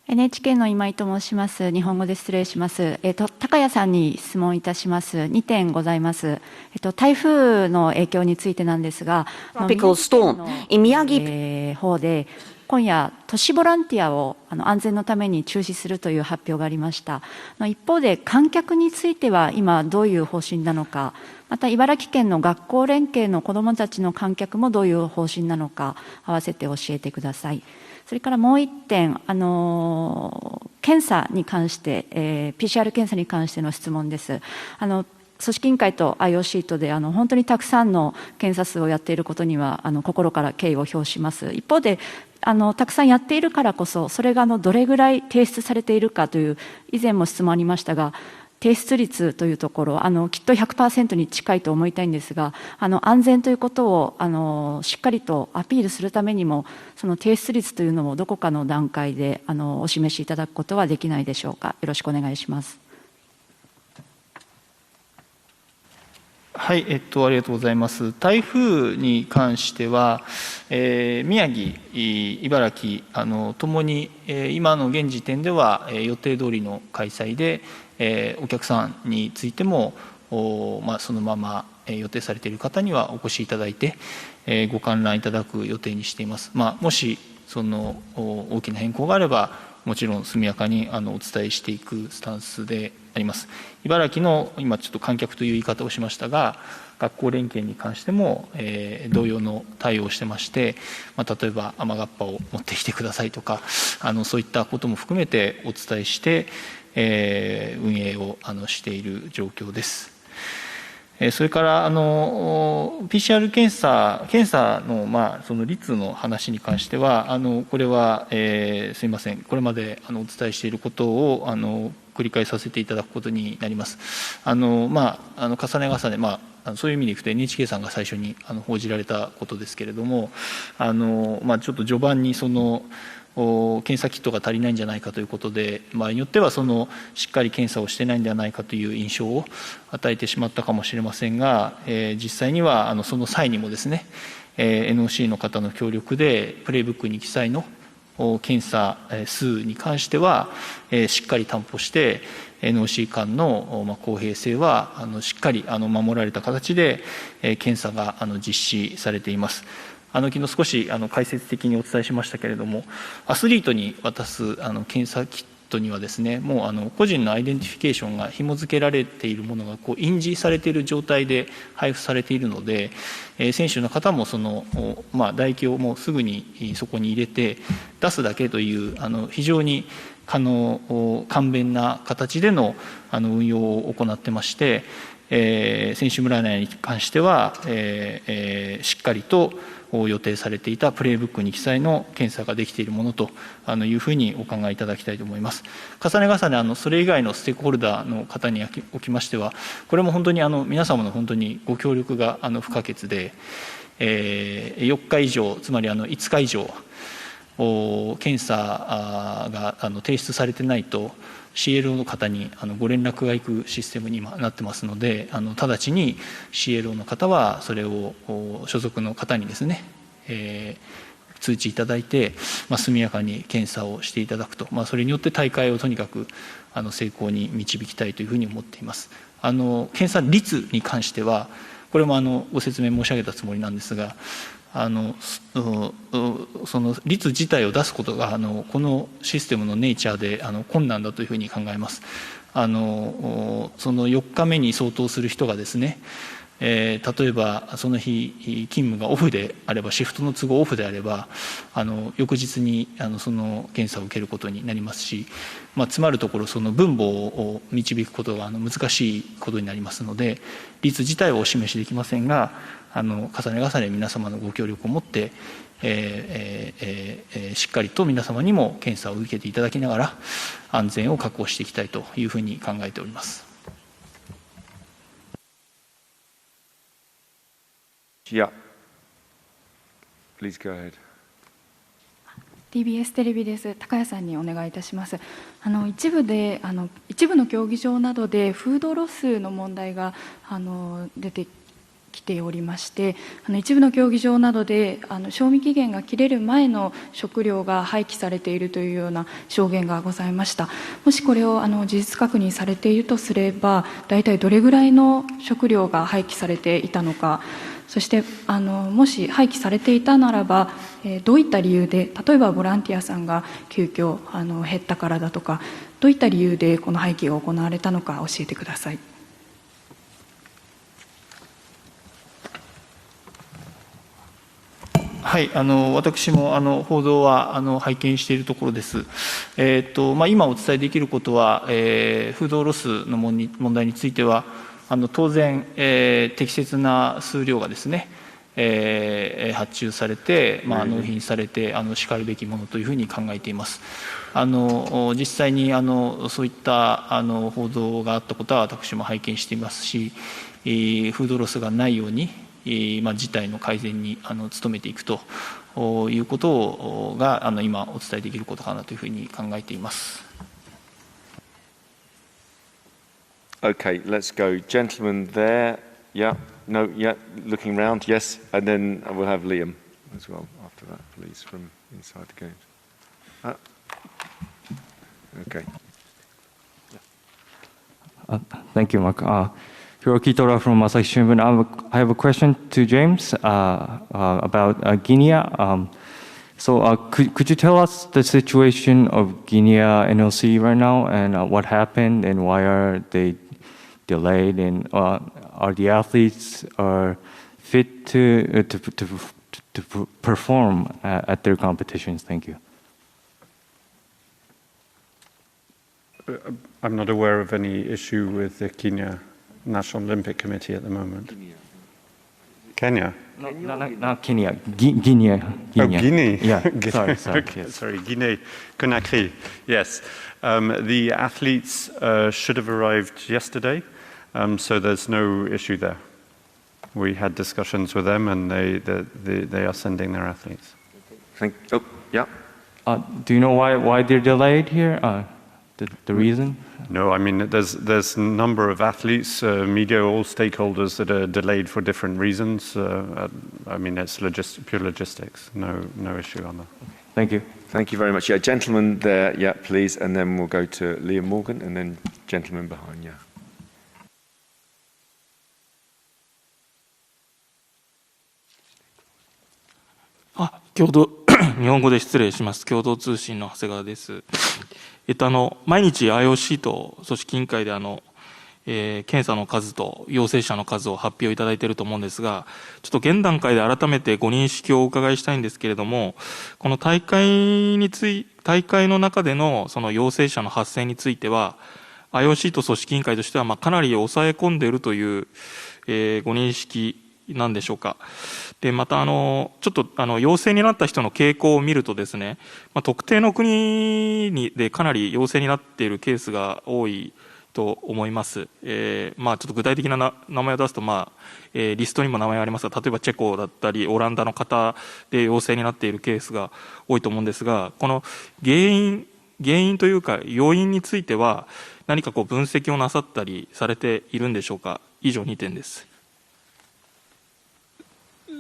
Speaker 12: NHK の今井と申します。日本語で失礼します。高谷さんに質問いたします。2点ございます。台風の影響についてなんですが、
Speaker 13: Tropical storm 宮城
Speaker 12: 方で今夜都市ボランティアを安全のために中止するという発表がありました。一方で観客については今どういう方針なのか、また茨城県の学校連携の子どもたちの観客もどういう方針なのか、合わせて教えてください。それからもう一点、検査に関して、PCR 検査に関しての質問です。組織委員会と IOC とで本当にたくさんの検査数をやっていることには心から敬意を表します。一方でたくさんやっているからこそ、それがどれぐらい提出されているかという、以前も質問ありましたが、提出率というところ、きっと 100% に近いと思いたいんですが、安全ということをしっかりとアピールするためにも、その提出率というのをどこかの段階でお示しいただくことはできないでしょうか。よろしくお願いします。
Speaker 2: はい、ありがとうございます。台風に関しては、宮城、茨城ともに、今の現時点では予定通りの開催で、お客さんについてもそのまま予定されている方にはお越しいただいて、ご観覧いただく予定にしています。もしその大きな変更があれば、もちろん速やかにお伝えしていくスタンスであります。茨城の今ちょっと観客という言い方をしましたが、学校連携に関しても、同様の対応をしてまして、例えば雨がっぱを持ってきてくださいとか、そういったことも含めてお伝えして、運営をしている状況です。それからPCR 検査のその率の話に関しては、これはすみません、これまでお伝えしていることを繰り返させていただくことになります。重ね重ね、そういう意味でいくと NHK さんが最初に報じられたことですけれども、ちょっと序盤に検査キットが足りないんじゃないかということで、場合によってはしっかり検査をしてないんではないかという印象を与えてしまったかもしれませんが、実際にはその際にもですね、NOC の方の協力でプレイブックに記載の検査数に関してはしっかり担保して、NOC 間の公平性はしっかり守られた形で検査が実施されています。昨日少し解説的にお伝えしましたけれども、アスリートに渡す検査キットにはですね、もう個人のアイデンティフィケーションが紐付けられているものが印字されている状態で配布されているので、選手の方も唾液をもうすぐにそこに入れて出すだけという非常に簡便な形での運用を行ってまして、選手村内に関しては、しっかりと予定されていたプレイブックに記載の検査ができているものというふうにお考えいただきたいと思います。重ね重ねそれ以外のステークホルダーの方におきましては、これも本当に皆様の本当にご協力が不可欠で、4日以上、つまり5日以上検査が提出されてないと CLO の方にご連絡がいくシステムに今なってますので、直ちに CLO の方はそれを所属の方にですね、通知いただいて、速やかに検査をしていただくと、それによって大会をとにかく成功に導きたいというふうに思っています。検査率に関してはこれもご説明申し上げたつもりなんですが、その率自体を出すことがこのシステムのネイチャーで困難だというふうに考えます。その4日目に相当する人がですね、例えばその日勤務がオフであれば、シフトの都合オフであれば翌日にその検査を受けることになりますし、つまるところその分母を導くことが難しいことになりますので、率自体はお示しできませんが、重ね重ね皆様のご協力をもって、しっかりと皆様にも検査を受けていただきながら安全を確保していきたいというふうに考えております。
Speaker 1: Yeah. Please go ahead.
Speaker 14: TBS テレビです。高谷さんにお願いいたします。一部の競技場などでフードロスの問題が出てきておりまして、一部の競技場などで賞味期限が切れる前の食料が廃棄されているというような証言がございました。もしこれを事実確認されているとすれば、大体どれぐらいの食料が廃棄されていたのか、そしてもし廃棄されていたならば、どういった理由で、例えばボランティアさんが急遽減ったからだとか、どういった理由でこの廃棄が行われたのか教えてください。
Speaker 2: はい、私も報道は拝見しているところです。今お伝えできることは、フードロスの問題については、当然、適切な数量がですね、発注されて、納品されてしかるべきものというふうに考えています。実際にそういった報道があったことは私も拝見していますし、フードロスがないように事態の改善に努めていくということが今お伝えできることかなというふうに考えています。
Speaker 1: Okay, let's go. Gentleman there. Yeah. No, yeah. Looking around. Yes. And then we'll have Liam as well after that, please, from inside the games. Okay.
Speaker 15: Thank you, Mark. Hiroki Tora from Asahi Shimbun. I have a question to James about Guinea. Could you tell us the situation of Guinea NLC right now and what happened and why are they delayed and are the athletes fit to perform at their competitions? Thank you.
Speaker 3: I'm not aware of any issue with the Kenya National Olympic Committee at the moment. Kenya?
Speaker 15: Not Kenya. Guinea.
Speaker 3: Oh, Guinea.
Speaker 15: Yeah. Sorry.
Speaker 3: Okay,
Speaker 15: Yes.
Speaker 3: sorry. Guinea Conakry. Yes. The athletes should have arrived yesterday, so there's no issue there. We had discussions with them, and they are sending their athletes.
Speaker 1: Yeah.
Speaker 15: Do you know why they're delayed here? The reason?
Speaker 3: No, I mean there's a number of athletes, media, all stakeholders that are delayed for different reasons. I mean it's pure logistics. No issue on that.
Speaker 15: Thank you.
Speaker 1: Thank you very much. Yeah, gentleman there. Yeah, please, and then we'll go to Liam Morgan, and then gentleman behind. Yeah.
Speaker 16: 共同日本語で失礼します。共同通信の長谷川です。毎日 IOC と組織委員会で検査の数と陽性者の数を発表いただいていると思うんですが、ちょっと現段階で改めてご認識をお伺いしたいんですけれども、この大会の中でのその陽性者の発生については、IOC と組織委員会としてはかなり抑え込んでいるという、ご認識なんでしょうか。でまたちょっと陽性になった人の傾向を見るとですね、特定の国でかなり陽性になっているケースが多いと思います。ちょっと具体的な名前を出すと、リストにも名前がありますが、例えばチェコだったりオランダの方で陽性になっているケースが多いと思うんですが、この原因というか要因については何か分析をなさったりされているんでしょうか。以上2点です。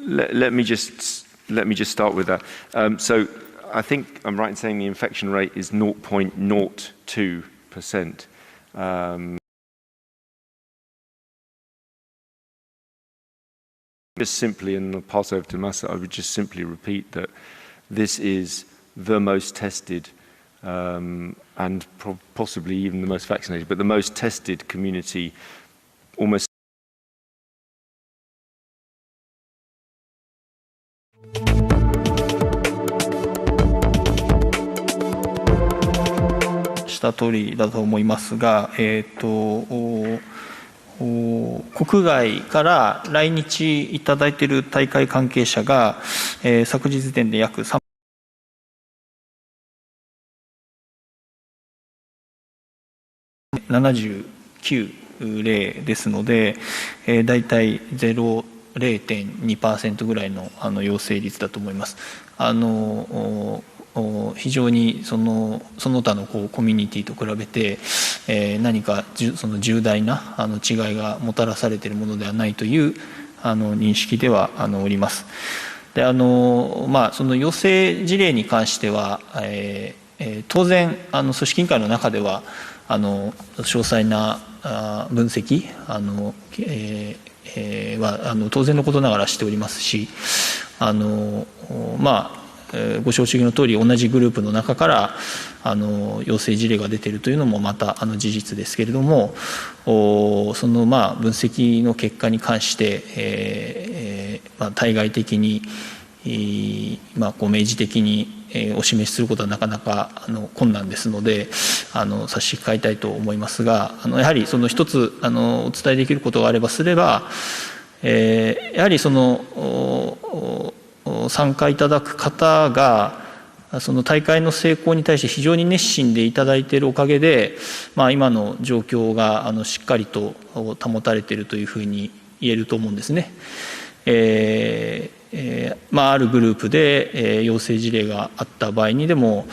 Speaker 1: Let me just start with that. So I think I'm right in saying the infection rate is 0.02%. Just simply, and I'll pass over to Masa, I would just simply repeat that this is the most tested and possibly even the most vaccinated, but the most tested community almost.
Speaker 2: した通りだと思いますが、国外から来日いただいている大会関係者が、昨日時点で約379例ですので、だいたい0.2% ぐらいの陽性率だと思います。非常にその他のコミュニティと比べて、何かその重大な違いがもたらされているものではないという認識ではおります。でその陽性事例に関しては、当然組織委員会の中では詳細な分析は当然のことながらしておりますし、ご承知の通り同じグループの中から陽性事例が出ているというのもまた事実ですけれども、その分析の結果に関して、対外的に明示的にお示しすることはなかなか困難ですので差し控えたいと思いますが、やはりその一つお伝えできることがあればすれば、やはりその参加いただく方がその大会の成功に対して非常に熱心でいただいているおかげで、今の状況がしっかりと保たれているというふうに言えると思うんですね。あるグループで陽性事例があった場合にでも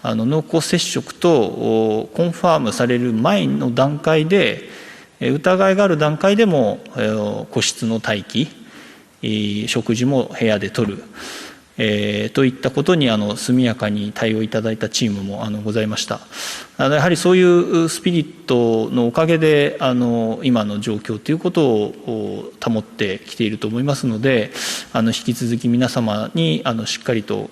Speaker 2: 濃厚接触とコンファームされる前の段階で疑いがある段階でも個室の待機、食事も部屋でとる、といったことに速やかに対応いただいたチームもございました。やはりそういうスピリットのおかげで今の状況ということを保ってきていると思いますので、引き続き皆様にしっかりと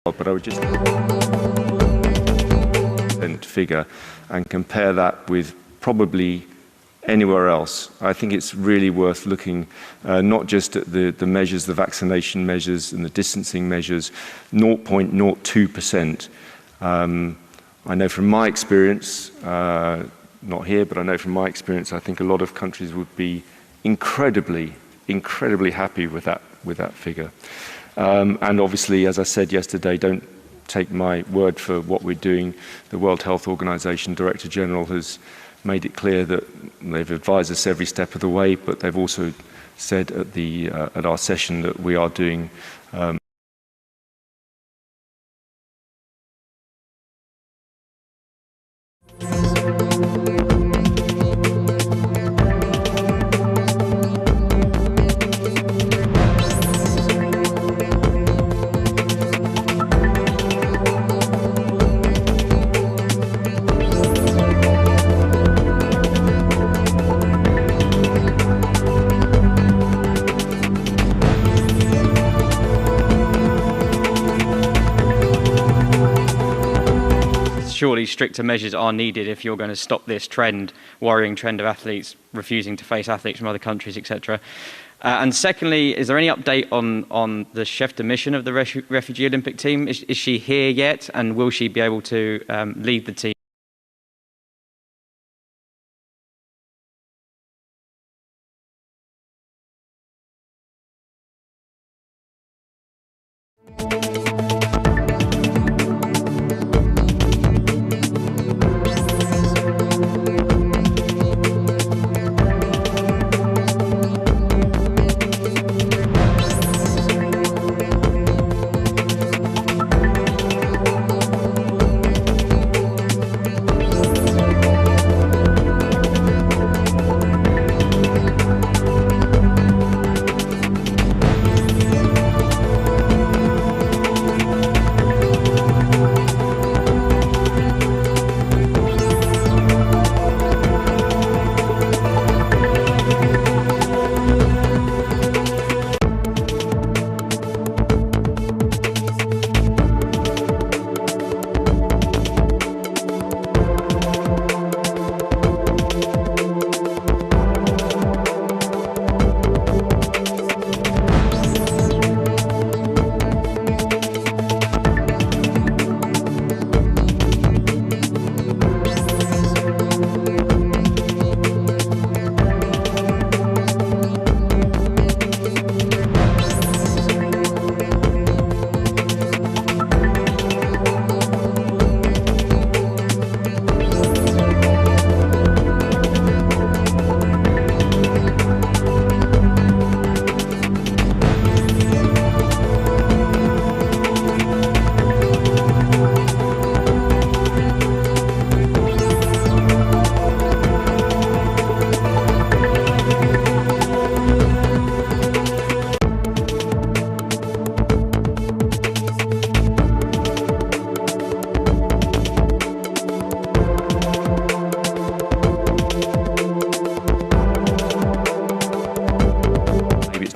Speaker 1: But I would just figure and compare that with probably anywhere else. I think it's really worth looking not just at the measures, the vaccination measures and the distancing measures, 0.02%. I know from my experience, not here, but I know from my experience, I think a lot of countries would be incredibly happy with that figure. And obviously, as I said yesterday, don't take my word for what we're doing. The World Health Organization Director General has made it clear that they've advised us every step of the way, but they've also said at our session that we are doing
Speaker 17: surely stricter measures are needed if you're going to stop this worrying trend of athletes refusing to face athletes from other countries, etc. And secondly, is there any update on the chef de mission of the Refugee Olympic team? Is she here yet, and will she be able to lead the team?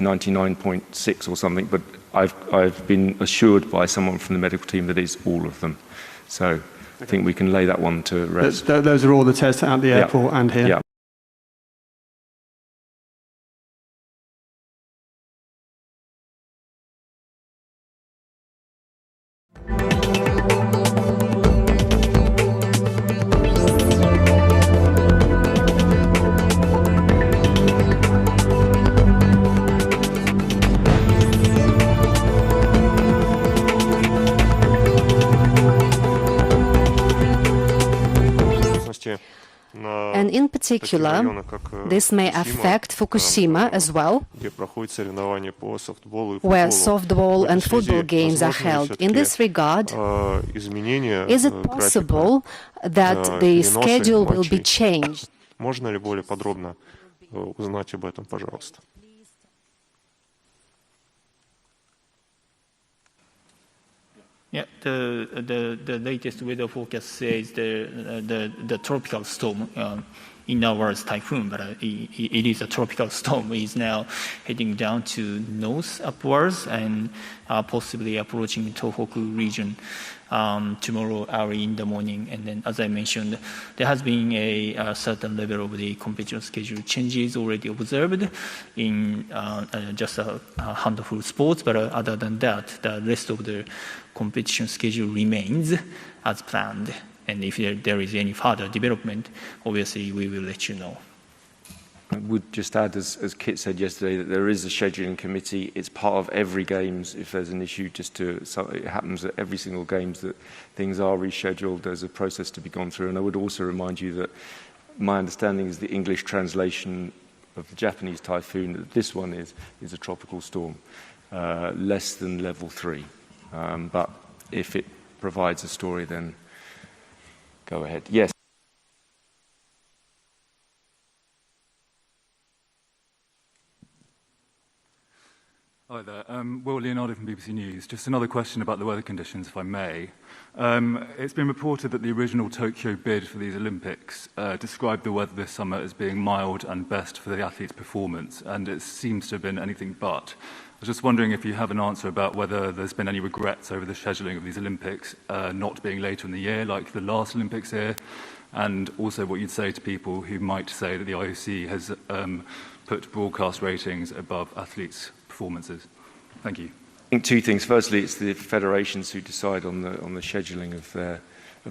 Speaker 1: 99.6 or something, but I've been assured by someone from the medical team that it's all of them. So I think we can lay that one to rest.
Speaker 18: Those are all the tests at the airport and here?
Speaker 1: Yeah.
Speaker 19: And in particular, this may affect Fukushima as well, where softball and football games are held. In this regard, is it possible that the schedule will be changed?
Speaker 20: Можно ли более подробно узнать об этом, пожалуйста?
Speaker 2: Yeah, the latest weather forecast says the tropical storm, in our words typhoon, but it is a tropical storm, is now heading down to north upwards and possibly approaching the Tohoku region tomorrow early in the morning. And then, as I mentioned, there has been a certain level of the competition schedule changes already observed in just a handful of sports, but other than that, the rest of the competition schedule remains as planned. And if there is any further development, obviously we will let you know.
Speaker 1: I would just add, as Kit said yesterday, that there is a scheduling committee. It's part of every games. If there's an issue, so it happens at every single games that things are rescheduled. There's a process to be gone through. And I would also remind you that my understanding is the English translation of the Japanese typhoon, that this one is a tropical storm, less than level 3. But if it provides a story, then go ahead. Yes.
Speaker 21: Hi there. Will Leonardo from BBC News. Just another question about the weather conditions, if I may. It's been reported that the original Tokyo bid for these Olympics described the weather this summer as being mild and best for the athletes' performance, and it seems to have been anything but. I was just wondering if you have an answer about whether there's been any regrets over the scheduling of these Olympics not being later in the year, like the last Olympics here, and also what you'd say to people who might say that the IOC has put broadcast ratings above athletes' performances. Thank you.
Speaker 1: I think two things. Firstly, it's the federations who decide on the scheduling of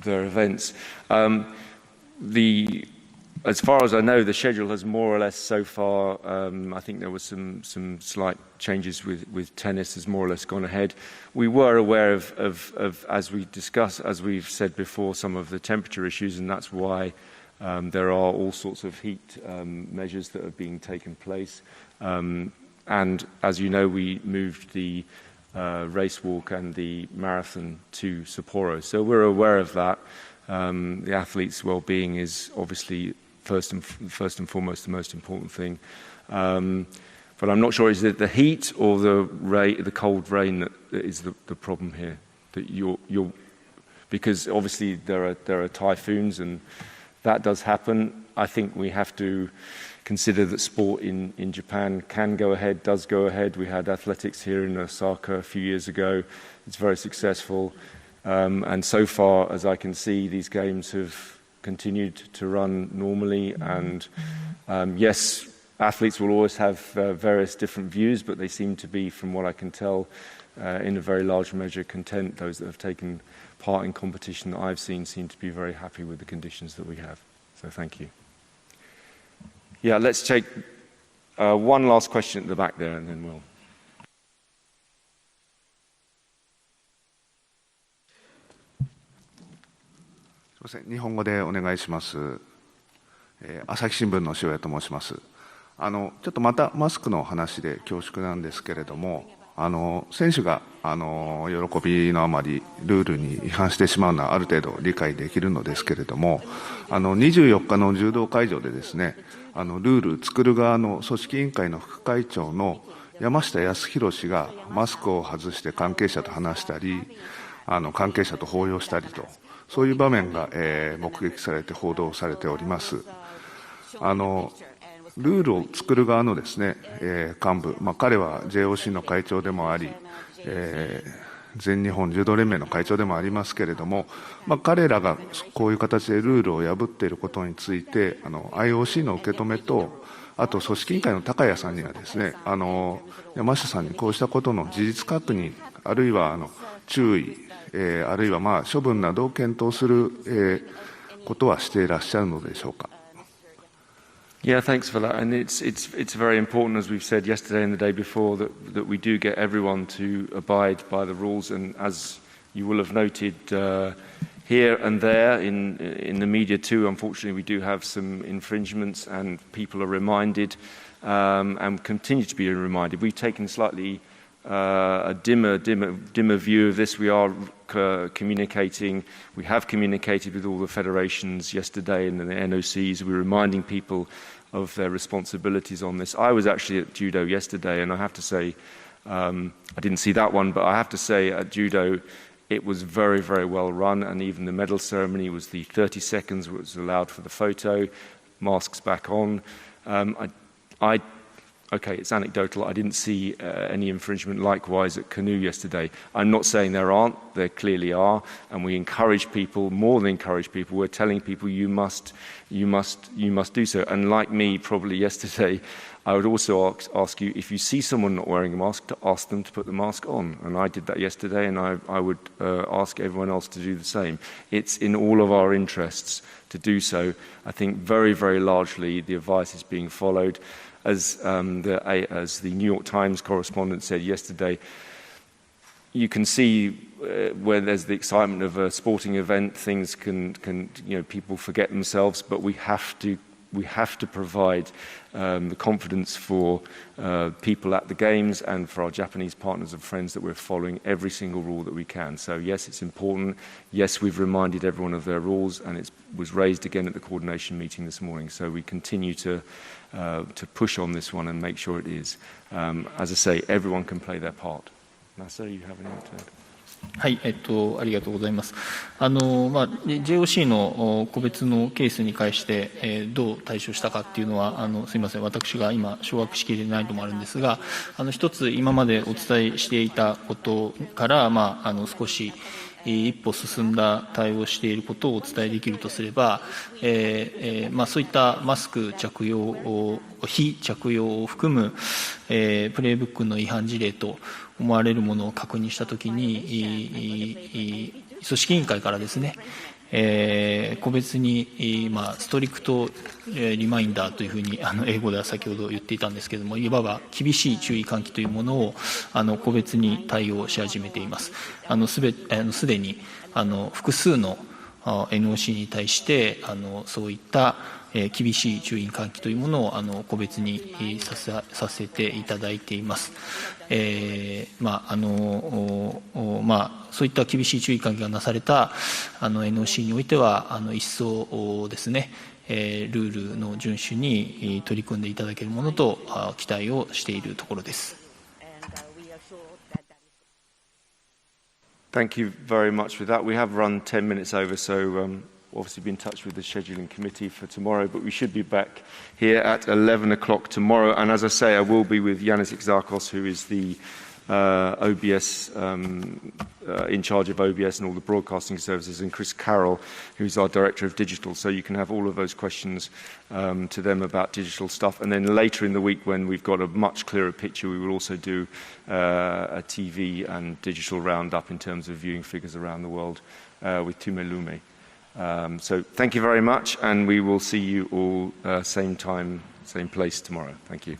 Speaker 1: their events. As far as I know, the schedule has more or less so far. I think there was some slight changes with tennis. Has more or less gone ahead. We were aware of as we discussed, as we've said before, some of the temperature issues, and that's why there are all sorts of heat measures that are being taken place. And as you know, we moved the race walk and the marathon to Sapporo. So we're aware of that. The athletes' well-being is obviously first and foremost the most important thing. But I'm not sure, is it the heat or the cold rain that is the problem here? That you're because obviously there are typhoons and that does happen. I think we have to consider that sport in Japan can go ahead, does go ahead. We had athletics here in Osaka a few years ago. It's very successful. And so far, as I can see, these games have continued to run normally. And yes, athletes will always have various different views, but they seem to be, from what I can tell, in a very large measure content. Those that have taken part in competition that I've seen seem to be very happy with the conditions that we have. So thank you. Yeah, let's take one last question at the back there, and then we'll.
Speaker 22: すみません、日本語でお願いします。朝日新聞の塩谷と申します。ちょっとまたマスクの話で恐縮なんですけれども、選手が喜びのあまりルールに違反してしまうのはある程度理解できるのですけれども、24日の柔道会場でですね、ルール作る側の組織委員会の副会長の山下康弘氏がマスクを外して関係者と話したり、関係者と抱擁したりと、そういう場面が、目撃されて報道されております。ルールを作る側のですね、幹部、彼は JOC の会長でもあり、全日本柔道連盟の会長でもありますけれども、彼らがこういう形でルールを破っていることについて、IOC の受け止めと、あと組織委員会の高谷さんにはですね、山下さんにこうしたことの事実確認、あるいは注意、あるいは処分などを検討する、ことはしていらっしゃるのでしょうか。
Speaker 1: Yeah, thanks for that. And it's very important, as we've said yesterday and the day before, that we do get everyone to abide by the rules. And as you will have noted here and there in the media too, unfortunately, we do have some infringements, and people are reminded and continue to be reminded. We've taken slightly a dimmer view of this. We are communicating. We have communicated with all the federations yesterday and the NOCs. We're reminding people of their responsibilities on this. I was actually at judo yesterday, and I have to say, I didn't see that one, but I have to say at judo, it was very, very well run, and even the medal ceremony was the 30 seconds was allowed for the photo, masks back on. Okay, it's anecdotal. I didn't see any infringement likewise at canoe yesterday. I'm not saying there aren't, there clearly are, and we encourage people, more than encourage people, we're telling people you must do so. And like me, probably yesterday, I would also ask you, if you see someone not wearing a mask, to ask them to put the mask on. And I did that yesterday, and I would ask everyone else to do the same. It's in all of our interests to do so. I think very, very largely the advice is being followed. As the New York Times correspondent said yesterday, you can see where there's the excitement of a sporting event, things can people forget themselves, but we have to provide the confidence for people at the games and for our Japanese partners and friends that we're following every single rule that we can. So yes, it's important. Yes, we've reminded everyone of their rules, and it was raised again at the coordination meeting this morning. So we continue to push on this one and make sure it is. As I say, everyone can play their part. Masa, you have anything to add?
Speaker 2: はい、ありがとうございます。JOC の個別のケースに関して、どう対処したかっていうのは、すみません、私が今、掌握しきれないのもあるんですが、一つ今までお伝えしていたことから、少し、一歩進んだ対応をしていることをお伝えできるとすれば、そういったマスク着用非着用を含む、プレイブックの違反事例と思われるものを確認したときに、組織委員会からですね、個別に、ストリクトリマインダーというふうに英語では先ほど言っていたんですけれども、いわば厳しい注意喚起というものを個別に対応し始めています。すでに複数の NOC に対してそういった厳しい注意喚起というものを個別にさせていただいています。そういった厳しい注意喚起がなされたNOC においては一層ですね、ルールの遵守に取り組んでいただけるものと期待をしているところです。
Speaker 1: Thank you very much for that. We have run 10 minutes over, so obviously be in touch with the scheduling committee for tomorrow, but we should be back here at 11 o'clock tomorrow. And as I say, I will be with Yanis Exarchos, who is the OBS, in charge of OBS and all the broadcasting services, and Chris Carroll, who's our Director of Digital. So you can have all of those questions to them about digital stuff. And then later in the week, when we've got a much clearer picture, we will also do a TV and digital roundup in terms of viewing figures around the world with Tume Lume. So thank you very much, and we will see you all same time, same place tomorrow. Thank you.